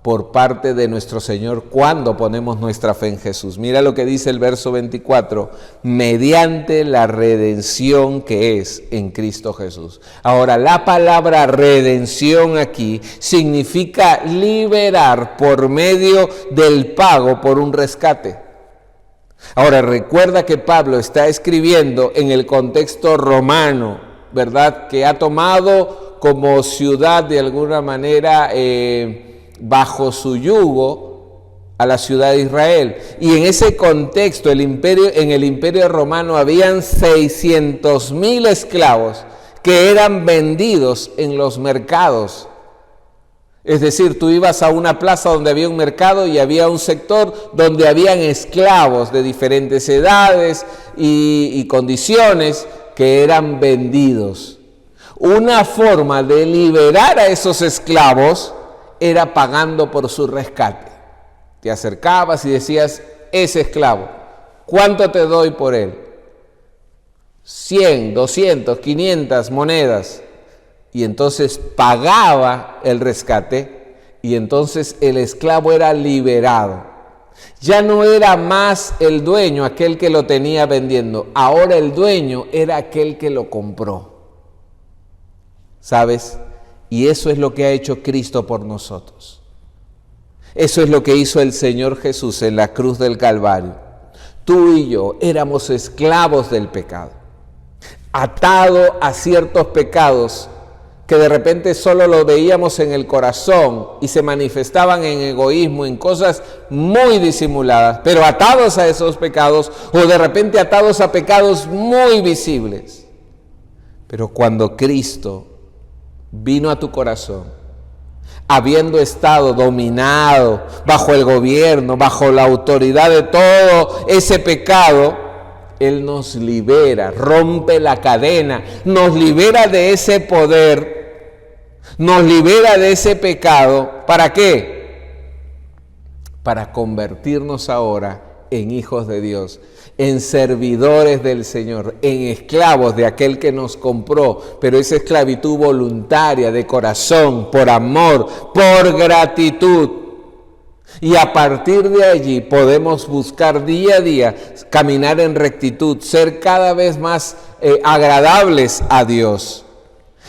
por parte de nuestro Señor cuando ponemos nuestra fe en Jesús. Mira lo que dice el verso 24, mediante la redención que es en Cristo Jesús. Ahora, la palabra redención aquí significa liberar por medio del pago por un rescate. Ahora, recuerda que Pablo está escribiendo en el contexto romano, ¿verdad? Que ha tomado como ciudad de alguna manera bajo su yugo a la ciudad de Israel. Y en ese contexto, en el imperio romano habían 600,000 esclavos que eran vendidos en los mercados. Es decir, tú ibas a una plaza donde había un mercado y había un sector donde habían esclavos de diferentes edades y condiciones que eran vendidos. Una forma de liberar a esos esclavos era pagando por su rescate. Te acercabas y decías, ese esclavo, ¿cuánto te doy por él? 100, 200, 500 monedas. Y entonces pagaba el rescate y entonces el esclavo era liberado. Ya no era más el dueño aquel que lo tenía vendiendo, ahora el dueño era aquel que lo compró. ¿Sabes? Y eso es lo que ha hecho Cristo por nosotros. Eso es lo que hizo el Señor Jesús en la cruz del Calvario. Tú y yo éramos esclavos del pecado, atados a ciertos pecados que de repente solo lo veíamos en el corazón y se manifestaban en egoísmo, en cosas muy disimuladas, pero atados a esos pecados o de repente atados a pecados muy visibles. Pero cuando Cristo vino a tu corazón, habiendo estado dominado bajo el gobierno, bajo la autoridad de todo ese pecado, Él nos libera, rompe la cadena, nos libera de ese poder, nos libera de ese pecado. ¿Para qué? Para convertirnos ahora en hijos de Dios, en servidores del Señor, en esclavos de aquel que nos compró, pero esa esclavitud voluntaria, de corazón, por amor, por gratitud. Y a partir de allí podemos buscar día a día, caminar en rectitud, ser cada vez más agradables a Dios.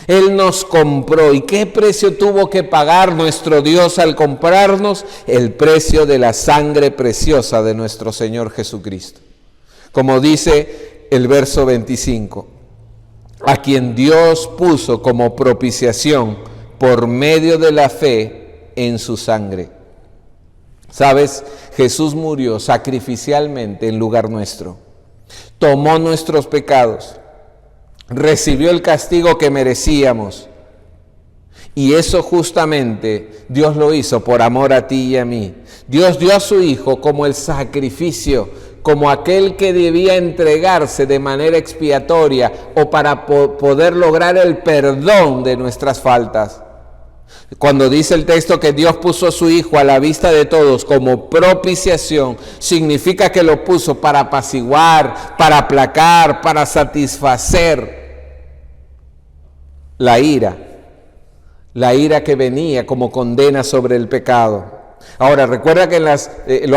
Él nos compró. ¿Y qué precio tuvo que pagar nuestro Dios al comprarnos? El precio de la sangre preciosa de nuestro Señor Jesucristo. Como dice el verso 25, a quien Dios puso como propiciación por medio de la fe en su sangre. ¿Sabes? Jesús murió sacrificialmente en lugar nuestro. Tomó nuestros pecados. Recibió el castigo que merecíamos. Y eso justamente Dios lo hizo por amor a ti y a mí. Dios dio a su Hijo como el sacrificio, como aquel que debía entregarse de manera expiatoria o para poder lograr el perdón de nuestras faltas. Cuando dice el texto que Dios puso a su Hijo a la vista de todos como propiciación, significa que lo puso para apaciguar, para aplacar, para satisfacer la ira que venía como condena sobre el pecado. Ahora, recuerda que lo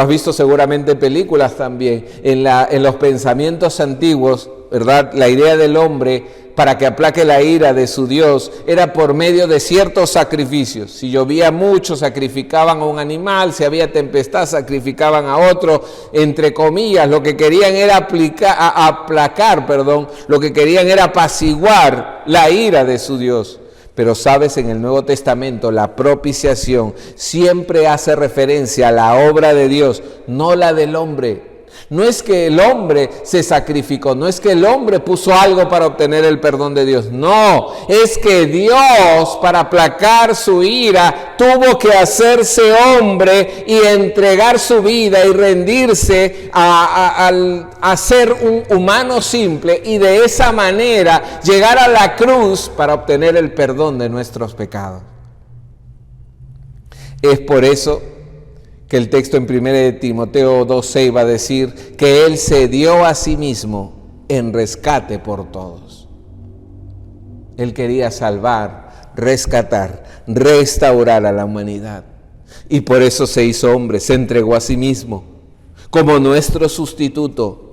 has visto seguramente en películas también, en los pensamientos antiguos, ¿verdad? La idea del hombre para que aplaque la ira de su Dios era por medio de ciertos sacrificios. Si llovía mucho, sacrificaban a un animal; si había tempestad, sacrificaban a otro. Entre comillas, lo que querían era aplacar, lo que querían era apaciguar la ira de su Dios. Pero sabes, en el Nuevo Testamento la propiciación siempre hace referencia a la obra de Dios, no la del hombre. No es que el hombre se sacrificó, no es que el hombre puso algo para obtener el perdón de Dios. No, es que Dios, para aplacar su ira, tuvo que hacerse hombre y entregar su vida y rendirse a ser un humano simple, y de esa manera llegar a la cruz para obtener el perdón de nuestros pecados. Es por eso que el texto en 1 Timoteo 2:6 va a decir que Él se dio a sí mismo en rescate por todos. Él quería salvar, rescatar, restaurar a la humanidad. Y por eso se hizo hombre, se entregó a sí mismo como nuestro sustituto,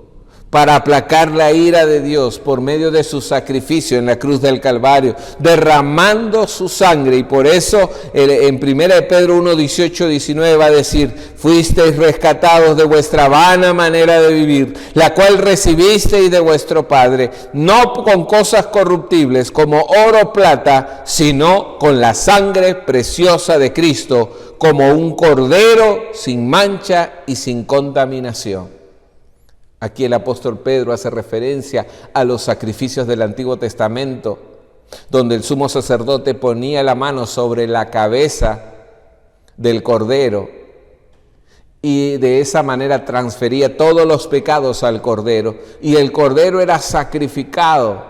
para aplacar la ira de Dios por medio de su sacrificio en la cruz del Calvario, derramando su sangre. Y por eso en 1 Pedro 1:18-19 va a decir: fuisteis rescatados de vuestra vana manera de vivir, la cual recibisteis de vuestro Padre, no con cosas corruptibles como oro o plata, sino con la sangre preciosa de Cristo, como un cordero sin mancha y sin contaminación. Aquí el apóstol Pedro hace referencia a los sacrificios del Antiguo Testamento, donde el sumo sacerdote ponía la mano sobre la cabeza del cordero y de esa manera transfería todos los pecados al cordero, y el cordero era sacrificado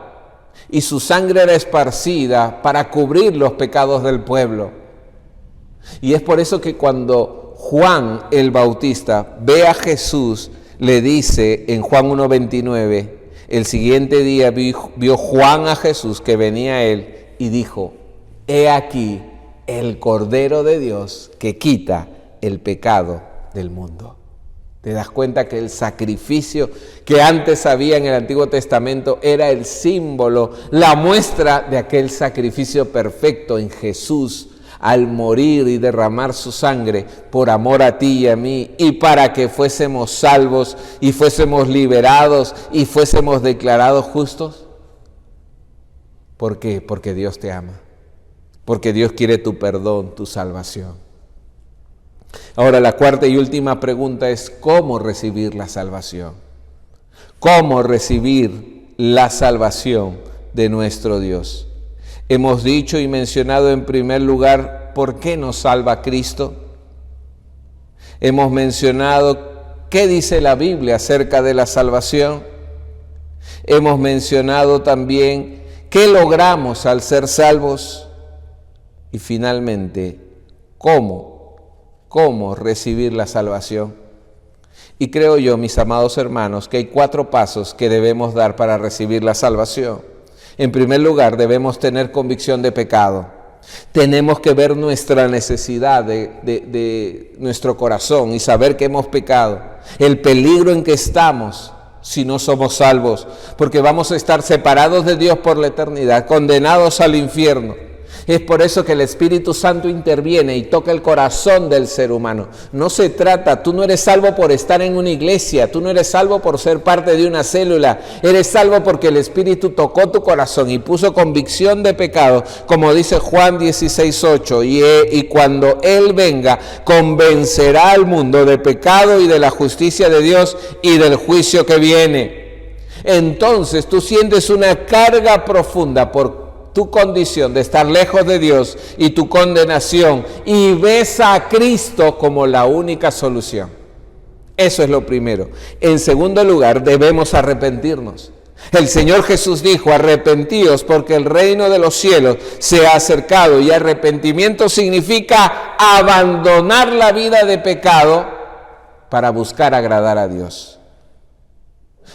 y su sangre era esparcida para cubrir los pecados del pueblo. Y es por eso que cuando Juan el Bautista ve a Jesús, le dice en Juan 1:29, el siguiente día vio Juan a Jesús que venía a él y dijo: he aquí el Cordero de Dios que quita el pecado del mundo. ¿Te das cuenta que el sacrificio que antes había en el Antiguo Testamento era el símbolo, la muestra de aquel sacrificio perfecto en Jesús, al morir y derramar su sangre por amor a ti y a mí, y para que fuésemos salvos y fuésemos liberados y fuésemos declarados justos? ¿Por qué? Porque Dios te ama, porque Dios quiere tu perdón, tu salvación. Ahora, la cuarta y última pregunta es: ¿cómo recibir la salvación? ¿Cómo recibir la salvación de nuestro Dios? Hemos dicho y mencionado en primer lugar por qué nos salva Cristo. Hemos mencionado qué dice la Biblia acerca de la salvación. Hemos mencionado también qué logramos al ser salvos. Y finalmente, cómo recibir la salvación. Y creo yo, mis amados hermanos, que hay 4 pasos que debemos dar para recibir la salvación. En primer lugar, debemos tener convicción de pecado. Tenemos que ver nuestra necesidad de nuestro corazón y saber que hemos pecado. El peligro en que estamos si no somos salvos, porque vamos a estar separados de Dios por la eternidad, condenados al infierno. Es por eso que el Espíritu Santo interviene y toca el corazón del ser humano. No se trata, tú no eres salvo por estar en una iglesia, tú no eres salvo por ser parte de una célula, eres salvo porque el Espíritu tocó tu corazón y puso convicción de pecado, como dice Juan 16:8, y cuando Él venga, convencerá al mundo de pecado y de la justicia de Dios y del juicio que viene. Entonces tú sientes una carga profunda por tu condición de estar lejos de Dios y tu condenación, y ves a Cristo como la única solución. Eso es lo primero. En segundo lugar, debemos arrepentirnos. El Señor Jesús dijo: arrepentíos porque el reino de los cielos se ha acercado. Y arrepentimiento significa abandonar la vida de pecado para buscar agradar a Dios.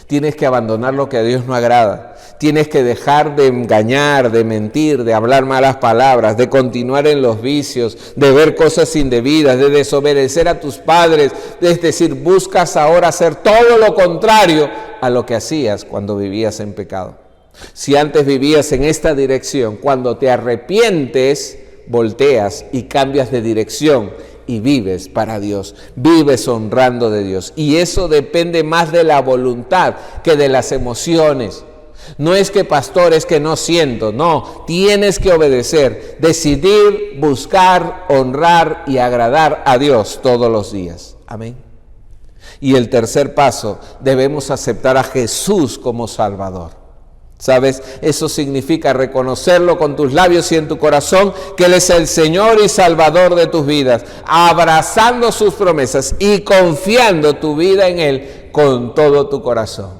Tienes que abandonar lo que a Dios no agrada. Tienes que dejar de engañar, de mentir, de hablar malas palabras, de continuar en los vicios, de ver cosas indebidas, de desobedecer a tus padres. Es decir, buscas ahora hacer todo lo contrario a lo que hacías cuando vivías en pecado. Si antes vivías en esta dirección, cuando te arrepientes, volteas y cambias de dirección y vives para Dios, vives honrando de Dios. Y eso depende más de la voluntad que de las emociones. No es que pastor, es que no siento, no, tienes que obedecer, decidir, buscar, honrar y agradar a Dios todos los días. Amén. Y el tercer paso, debemos aceptar a Jesús como Salvador. ¿Sabes? Eso significa reconocerlo con tus labios y en tu corazón, que Él es el Señor y Salvador de tus vidas, abrazando sus promesas y confiando tu vida en Él con todo tu corazón.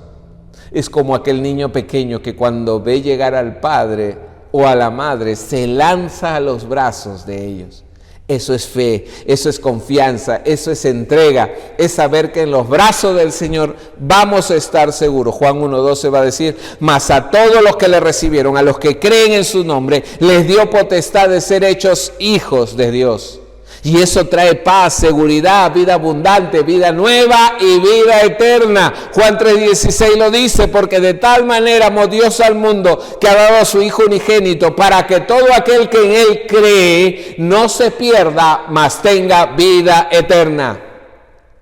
Es como aquel niño pequeño que cuando ve llegar al padre o a la madre, se lanza a los brazos de ellos. Eso es fe, eso es confianza, eso es entrega, es saber que en los brazos del Señor vamos a estar seguros. Juan 1:12 va a decir: mas a todos los que le recibieron, a los que creen en su nombre, les dio potestad de ser hechos hijos de Dios. Y eso trae paz, seguridad, vida abundante, vida nueva y vida eterna. Juan 3:16 lo dice: porque de tal manera amó Dios al mundo, que ha dado a su Hijo unigénito, para que todo aquel que en Él cree no se pierda, mas tenga vida eterna.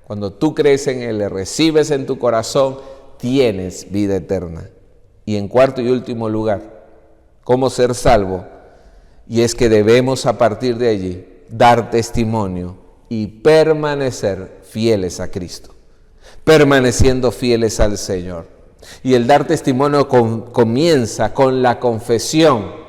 Cuando tú crees en Él, le recibes en tu corazón, tienes vida eterna. Y en cuarto y último lugar, ¿cómo ser salvo? Y es que debemos a partir de allí dar testimonio y permanecer fieles a Cristo, permaneciendo fieles al Señor. Y el dar testimonio comienza con la confesión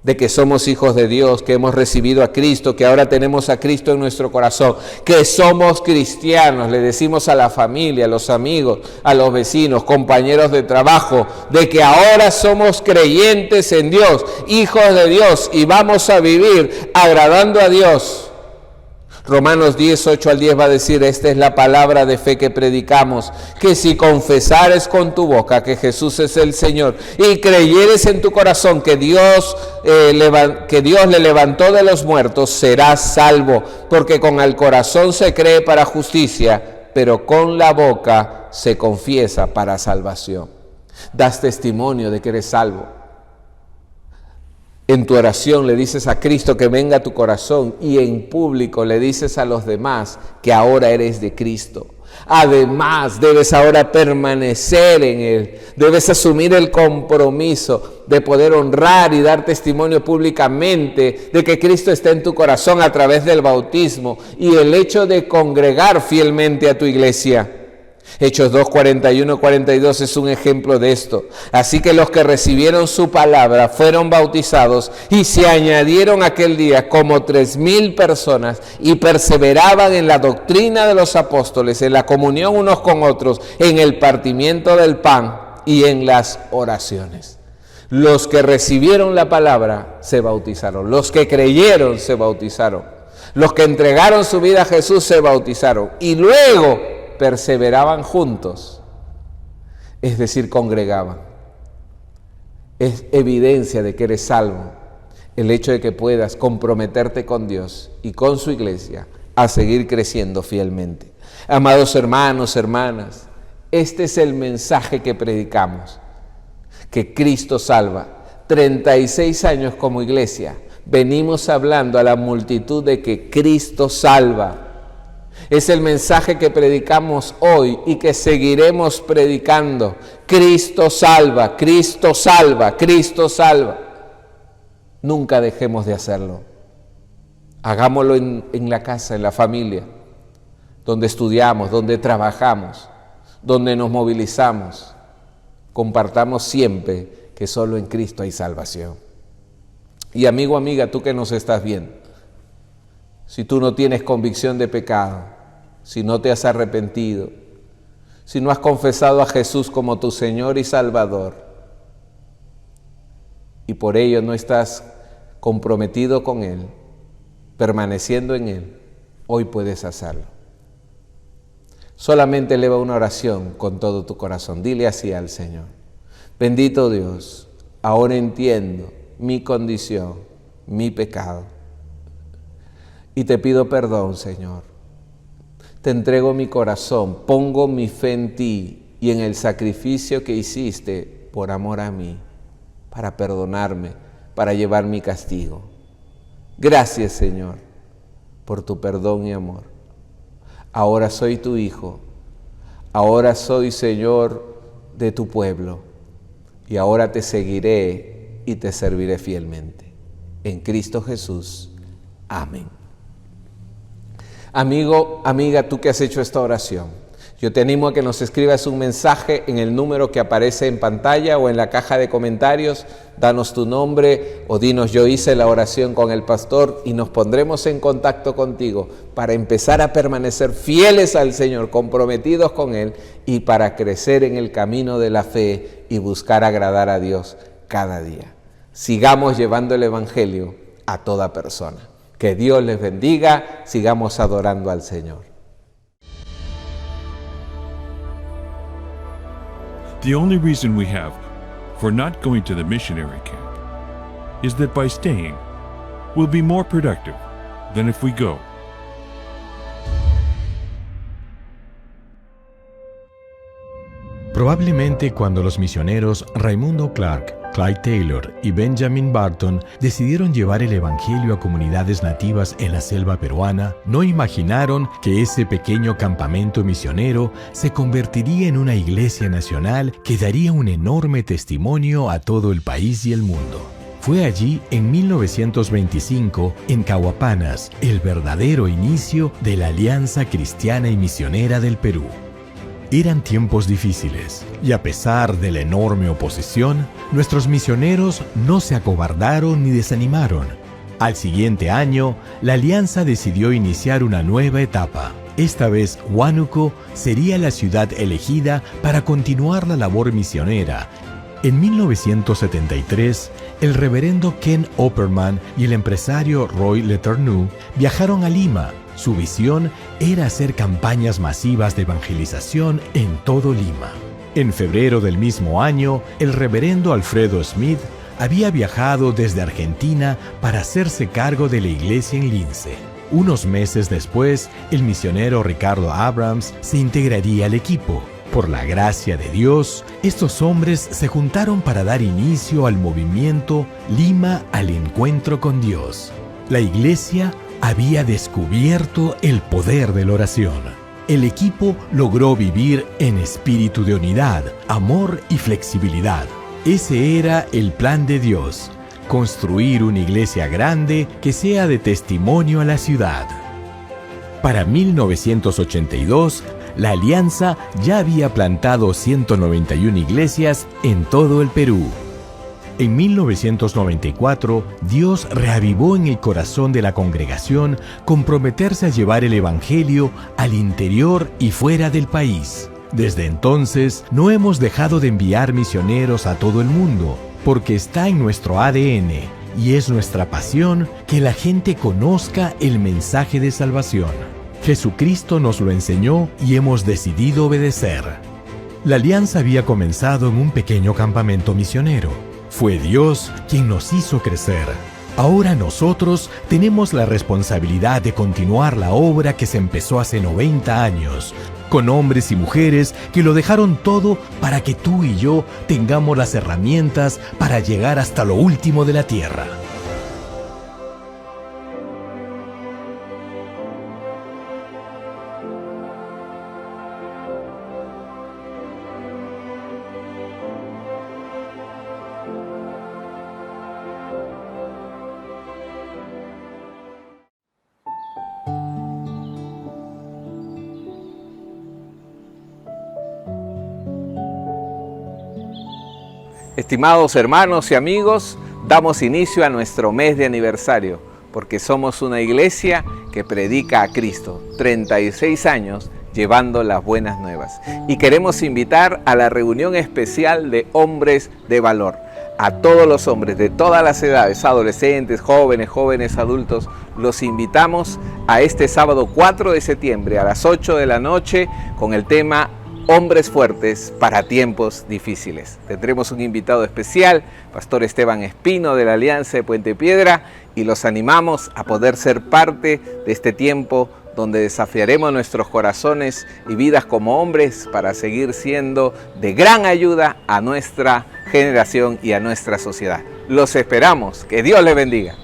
de que somos hijos de Dios, que hemos recibido a Cristo, que ahora tenemos a Cristo en nuestro corazón, que somos cristianos. Le decimos a la familia, a los amigos, a los vecinos, compañeros de trabajo, de que ahora somos creyentes en Dios, hijos de Dios, y vamos a vivir agradando a Dios. Romanos 10:8-10 va a decir: esta es la palabra de fe que predicamos, que si confesares con tu boca que Jesús es el Señor y creyeres en tu corazón que Dios le levantó de los muertos, serás salvo, porque con el corazón se cree para justicia, pero con la boca se confiesa para salvación. Das testimonio de que eres salvo. En tu oración le dices a Cristo que venga a tu corazón, y en público le dices a los demás que ahora eres de Cristo. Además, debes ahora permanecer en Él. Debes asumir el compromiso de poder honrar y dar testimonio públicamente de que Cristo está en tu corazón a través del bautismo y el hecho de congregar fielmente a tu iglesia. Hechos 2:41-42 es un ejemplo de esto. Así que los que recibieron su palabra fueron bautizados, y se añadieron aquel día como 3,000 personas, y perseveraban en la doctrina de los apóstoles, en la comunión unos con otros, en el partimiento del pan y en las oraciones. Los que recibieron la palabra se bautizaron, los que creyeron se bautizaron, los que entregaron su vida a Jesús se bautizaron, y luego perseveraban juntos, es decir, congregaban. Es evidencia de que eres salvo el hecho de que puedas comprometerte con Dios y con su iglesia a seguir creciendo fielmente. Amados hermanos, hermanas, este es el mensaje que predicamos, que Cristo salva. 36 años como iglesia venimos hablando a la multitud de que Cristo salva. Es el mensaje que predicamos hoy y que seguiremos predicando. Cristo salva, Cristo salva, Cristo salva. Nunca dejemos de hacerlo. Hagámoslo en la casa, en la familia, donde estudiamos, donde trabajamos, donde nos movilizamos. Compartamos siempre que solo en Cristo hay salvación. Y amigo, amiga, tú que nos estás viendo, si tú no tienes convicción de pecado, si no te has arrepentido, si no has confesado a Jesús como tu Señor y Salvador, y por ello no estás comprometido con Él, permaneciendo en Él, hoy puedes hacerlo. Solamente eleva una oración con todo tu corazón. Dile así al Señor: bendito Dios, ahora entiendo mi condición, mi pecado. Y te pido perdón, Señor. Te entrego mi corazón, pongo mi fe en ti y en el sacrificio que hiciste por amor a mí, para perdonarme, para llevar mi castigo. Gracias, Señor, por tu perdón y amor. Ahora soy tu hijo, ahora soy, Señor, de tu pueblo, y ahora te seguiré y te serviré fielmente. En Cristo Jesús. Amén. Amigo, amiga, tú que has hecho esta oración, yo te animo a que nos escribas un mensaje en el número que aparece en pantalla o en la caja de comentarios. Danos tu nombre o dinos: yo hice la oración con el pastor, y nos pondremos en contacto contigo para empezar a permanecer fieles al Señor, comprometidos con Él, y para crecer en el camino de la fe y buscar agradar a Dios cada día. Sigamos llevando el Evangelio a toda persona. Que Dios les bendiga, sigamos adorando al Señor. The only reason we have for not going to the missionary camp is that by staying, we'll be more productive than if we go. Probablemente cuando los misioneros Raimundo Clark, Clyde Taylor y Benjamin Barton decidieron llevar el evangelio a comunidades nativas en la selva peruana, no imaginaron que ese pequeño campamento misionero se convertiría en una iglesia nacional que daría un enorme testimonio a todo el país y el mundo. Fue allí, en 1925, en Cahuapanas, el verdadero inicio de la Alianza Cristiana y Misionera del Perú. Eran tiempos difíciles, y a pesar de la enorme oposición, nuestros misioneros no se acobardaron ni desanimaron. Al siguiente año, la Alianza decidió iniciar una nueva etapa. Esta vez, Huánuco sería la ciudad elegida para continuar la labor misionera. En 1973, el reverendo Ken Opperman y el empresario Roy Letourneau viajaron a Lima. Su visión era hacer campañas masivas de evangelización en todo Lima. En febrero del mismo año, el reverendo Alfredo Smith había viajado desde Argentina para hacerse cargo de la iglesia en Lince. Unos meses después, el misionero Ricardo Abrams se integraría al equipo. Por la gracia de Dios, estos hombres se juntaron para dar inicio al movimiento Lima al Encuentro con Dios. La iglesia había descubierto el poder de la oración. El equipo logró vivir en espíritu de unidad, amor y flexibilidad. Ese era el plan de Dios: construir una iglesia grande que sea de testimonio a la ciudad. Para 1982, la Alianza ya había plantado 191 iglesias en todo el Perú. En 1994, Dios reavivó en el corazón de la congregación comprometerse a llevar el Evangelio al interior y fuera del país. Desde entonces, no hemos dejado de enviar misioneros a todo el mundo, porque está en nuestro ADN y es nuestra pasión que la gente conozca el mensaje de salvación. Jesucristo nos lo enseñó y hemos decidido obedecer. La alianza había comenzado en un pequeño campamento misionero. Fue Dios quien nos hizo crecer. Ahora nosotros tenemos la responsabilidad de continuar la obra que se empezó hace 90 años, con hombres y mujeres que lo dejaron todo para que tú y yo tengamos las herramientas para llegar hasta lo último de la tierra. Estimados hermanos y amigos, damos inicio a nuestro mes de aniversario, porque somos una iglesia que predica a Cristo, 36 años llevando las buenas nuevas. Y queremos invitar a la reunión especial de hombres de valor. a todos los hombres de todas las edades, adolescentes, jóvenes adultos, los invitamos a este sábado 4 de septiembre a las 8 de la noche con el tema Hombres fuertes para tiempos difíciles. Tendremos un invitado especial, Pastor Esteban Espino de la Alianza de Puente Piedra, y los animamos a poder ser parte de este tiempo donde desafiaremos nuestros corazones y vidas como hombres para seguir siendo de gran ayuda a nuestra generación y a nuestra sociedad. Los esperamos, que Dios les bendiga.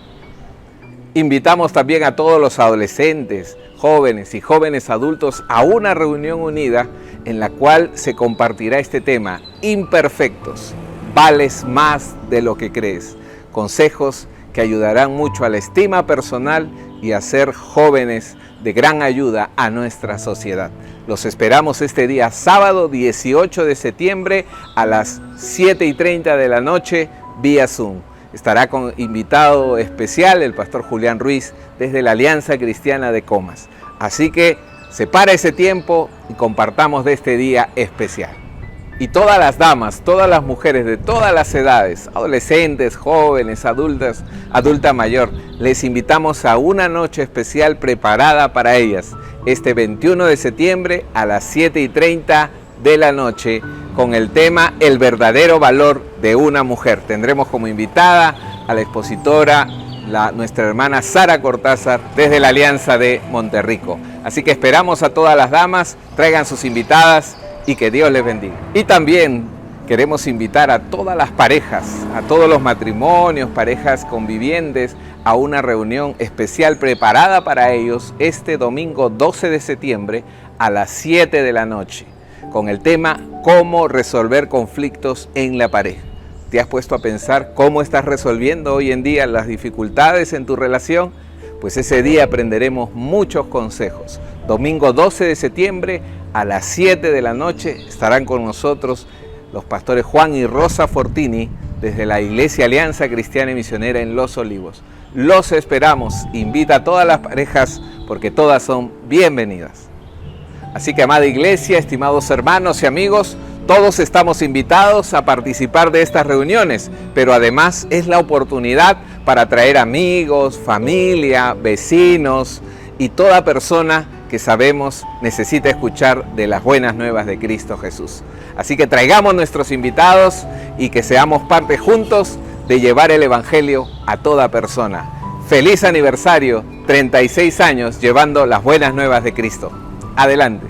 Invitamos también a todos los adolescentes, jóvenes y jóvenes adultos a una reunión unida en la cual se compartirá este tema, Imperfectos, vales más de lo que crees. Consejos que ayudarán mucho a la estima personal y a ser jóvenes de gran ayuda a nuestra sociedad. Los esperamos este día sábado 18 de septiembre a las 7:30 de la noche vía Zoom. Estará con invitado especial el pastor Julián Ruiz desde la Alianza Cristiana de Comas. Así que separa ese tiempo y compartamos de este día especial. Y todas las damas, todas las mujeres de todas las edades, adolescentes, jóvenes, adultas, adulta mayor, les invitamos a una noche especial preparada para ellas, este 21 de septiembre a las 7:30 de la noche, con el tema El verdadero valor de una mujer. Tendremos como invitada a la expositora, nuestra hermana Sara Cortázar, desde la Alianza de Monterrico. Así que esperamos a todas las damas, traigan sus invitadas, y que Dios les bendiga. Y también queremos invitar a todas las parejas, a todos los matrimonios, parejas convivientes, a una reunión especial preparada para ellos este domingo 12 de septiembre a las 7 de la noche, con el tema Cómo resolver conflictos en la pareja. ¿Te has puesto a pensar cómo estás resolviendo hoy en día las dificultades en tu relación? Pues ese día aprenderemos muchos consejos. Domingo 12 de septiembre a las 7 de la noche estarán con nosotros los pastores Juan y Rosa Fortini desde la Iglesia Alianza Cristiana y Misionera en Los Olivos. Los esperamos. Invita a todas las parejas porque todas son bienvenidas. Así que, amada iglesia, estimados hermanos y amigos, todos estamos invitados a participar de estas reuniones, pero además es la oportunidad para traer amigos, familia, vecinos y toda persona que sabemos necesita escuchar de las buenas nuevas de Cristo Jesús. Así que traigamos nuestros invitados y que seamos parte juntos de llevar el Evangelio a toda persona. Feliz aniversario, 36 años llevando las buenas nuevas de Cristo. Adelante.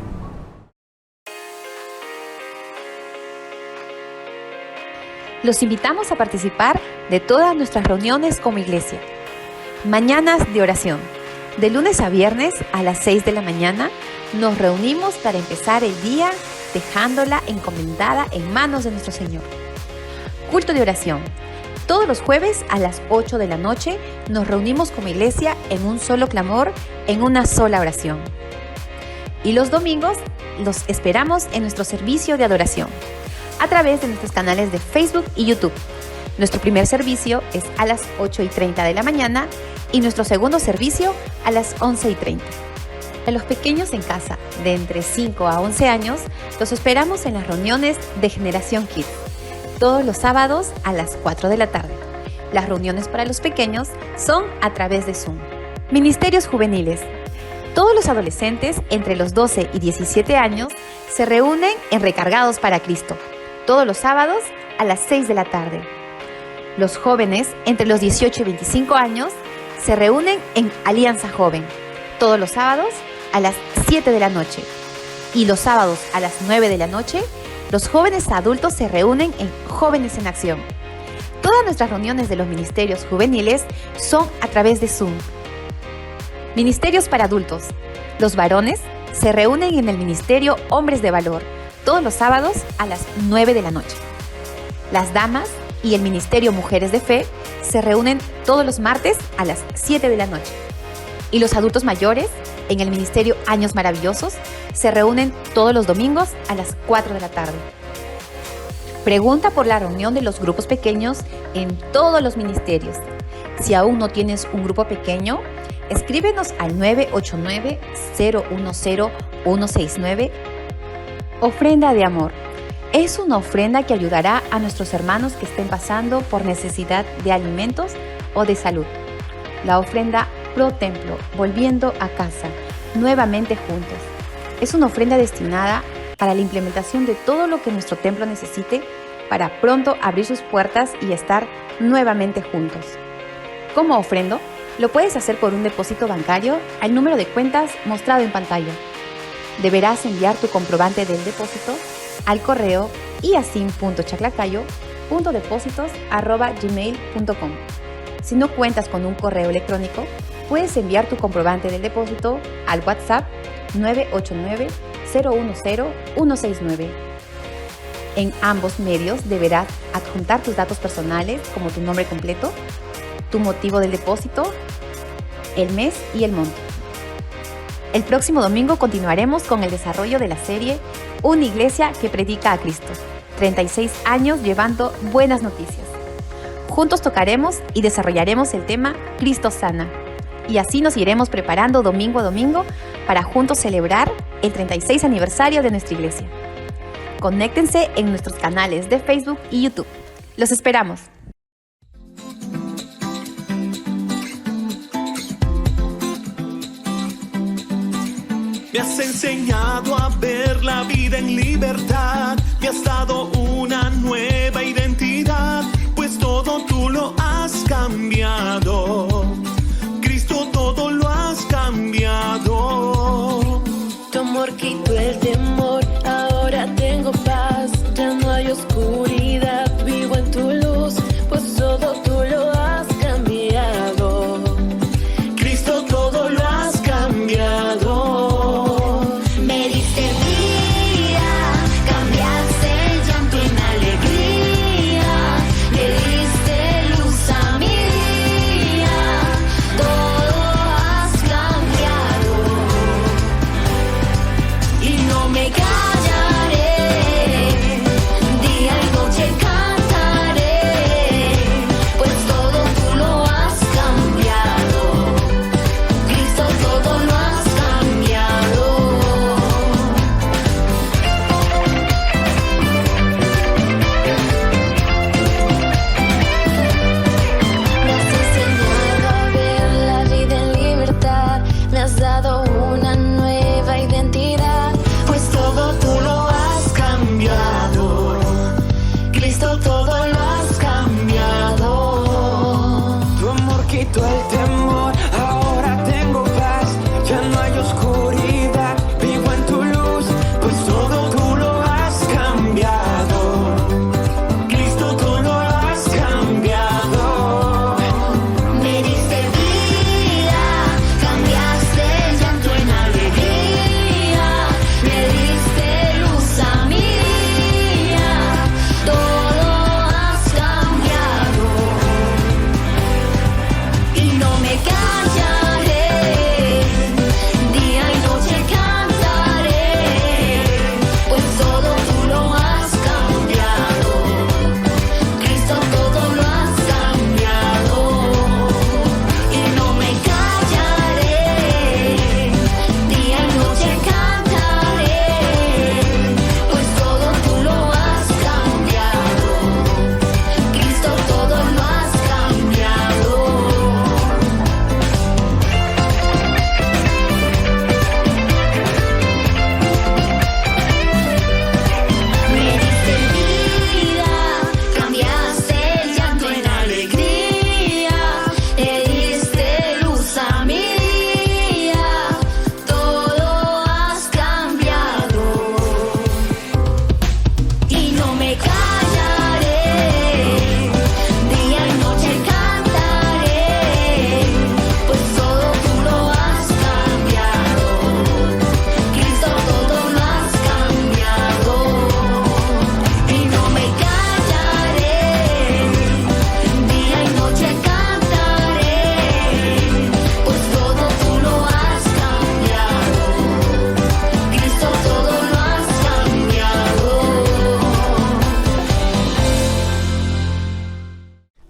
Los invitamos a participar de todas nuestras reuniones como iglesia. Mañanas de oración. De lunes a viernes a las 6 de la mañana nos reunimos para empezar el día dejándola encomendada en manos de nuestro Señor. Culto de oración. Todos los jueves a las 8 de la noche nos reunimos como iglesia en un solo clamor, en una sola oración. Y los domingos los esperamos en nuestro servicio de adoración a través de nuestros canales de Facebook y YouTube. Nuestro primer servicio es a las 8:30 de la mañana y nuestro segundo servicio a las 11:30. A los pequeños en casa de entre 5 a 11 años los esperamos en las reuniones de Generación Kids, todos los sábados a las 4 de la tarde. Las reuniones para los pequeños son a través de Zoom. Ministerios juveniles. Todos los adolescentes entre los 12 y 17 años se reúnen en Recargados para Cristo, todos los sábados a las 6 de la tarde. Los jóvenes entre los 18 y 25 años se reúnen en Alianza Joven, todos los sábados a las 7 de la noche. Y los sábados a las 9 de la noche, los jóvenes adultos se reúnen en Jóvenes en Acción. Todas nuestras reuniones de los ministerios juveniles son a través de Zoom. Ministerios para adultos. Los varones se reúnen en el Ministerio Hombres de Valor, todos los sábados a las 9 de la noche. Las damas y el Ministerio Mujeres de Fe se reúnen todos los martes a las 7 de la noche. Y los adultos mayores en el Ministerio Años Maravillosos se reúnen todos los domingos a las 4 de la tarde. Pregunta por la reunión de los grupos pequeños en todos los ministerios. Si aún no tienes un grupo pequeño, escríbenos al 989-010-169. Ofrenda de amor. Es una ofrenda que ayudará a nuestros hermanos que estén pasando por necesidad de alimentos o de salud. La ofrenda Pro Templo, volviendo a casa, nuevamente juntos. Es una ofrenda destinada para la implementación de todo lo que nuestro templo necesite para pronto abrir sus puertas y estar nuevamente juntos. ¿Cómo ofrendo? Lo puedes hacer por un depósito bancario al número de cuentas mostrado en pantalla. Deberás enviar tu comprobante del depósito al correo iasim.chaclacayo.depositos@gmail.com. Si no cuentas con un correo electrónico, puedes enviar tu comprobante del depósito al WhatsApp 989-010-169. En ambos medios deberás adjuntar tus datos personales como tu nombre completo, tu motivo del depósito, el mes y el monto. El próximo domingo continuaremos con el desarrollo de la serie Una iglesia que predica a Cristo. 36 años llevando buenas noticias. Juntos tocaremos y desarrollaremos el tema Cristo sana. Y así nos iremos preparando domingo a domingo para juntos celebrar el 36 aniversario de nuestra iglesia. Conéctense en nuestros canales de Facebook y YouTube. ¡Los esperamos! Me has enseñado a ver la vida en libertad, me has dado una nueva identidad, pues todo tú lo has cambiado. Cristo, todo lo has cambiado. Tu amor quitó el temor, ahora tengo paz, ya no hay oscuridad, vivo en tu luz, pues todo tú lo has cambiado. Cristo, todo lo has cambiado.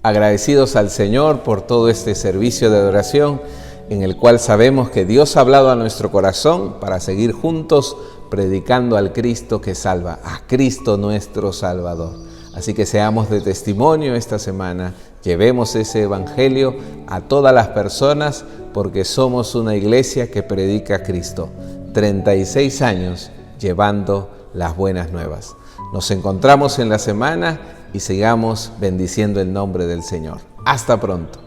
Agradecidos al Señor por todo este servicio de adoración en el cual sabemos que Dios ha hablado a nuestro corazón para seguir juntos predicando al Cristo que salva, a Cristo nuestro Salvador. Así que seamos de testimonio esta semana, llevemos ese evangelio a todas las personas porque somos una iglesia que predica a Cristo. 36 años llevando las buenas nuevas. Nos encontramos en la semana y sigamos bendiciendo el nombre del Señor. Hasta pronto.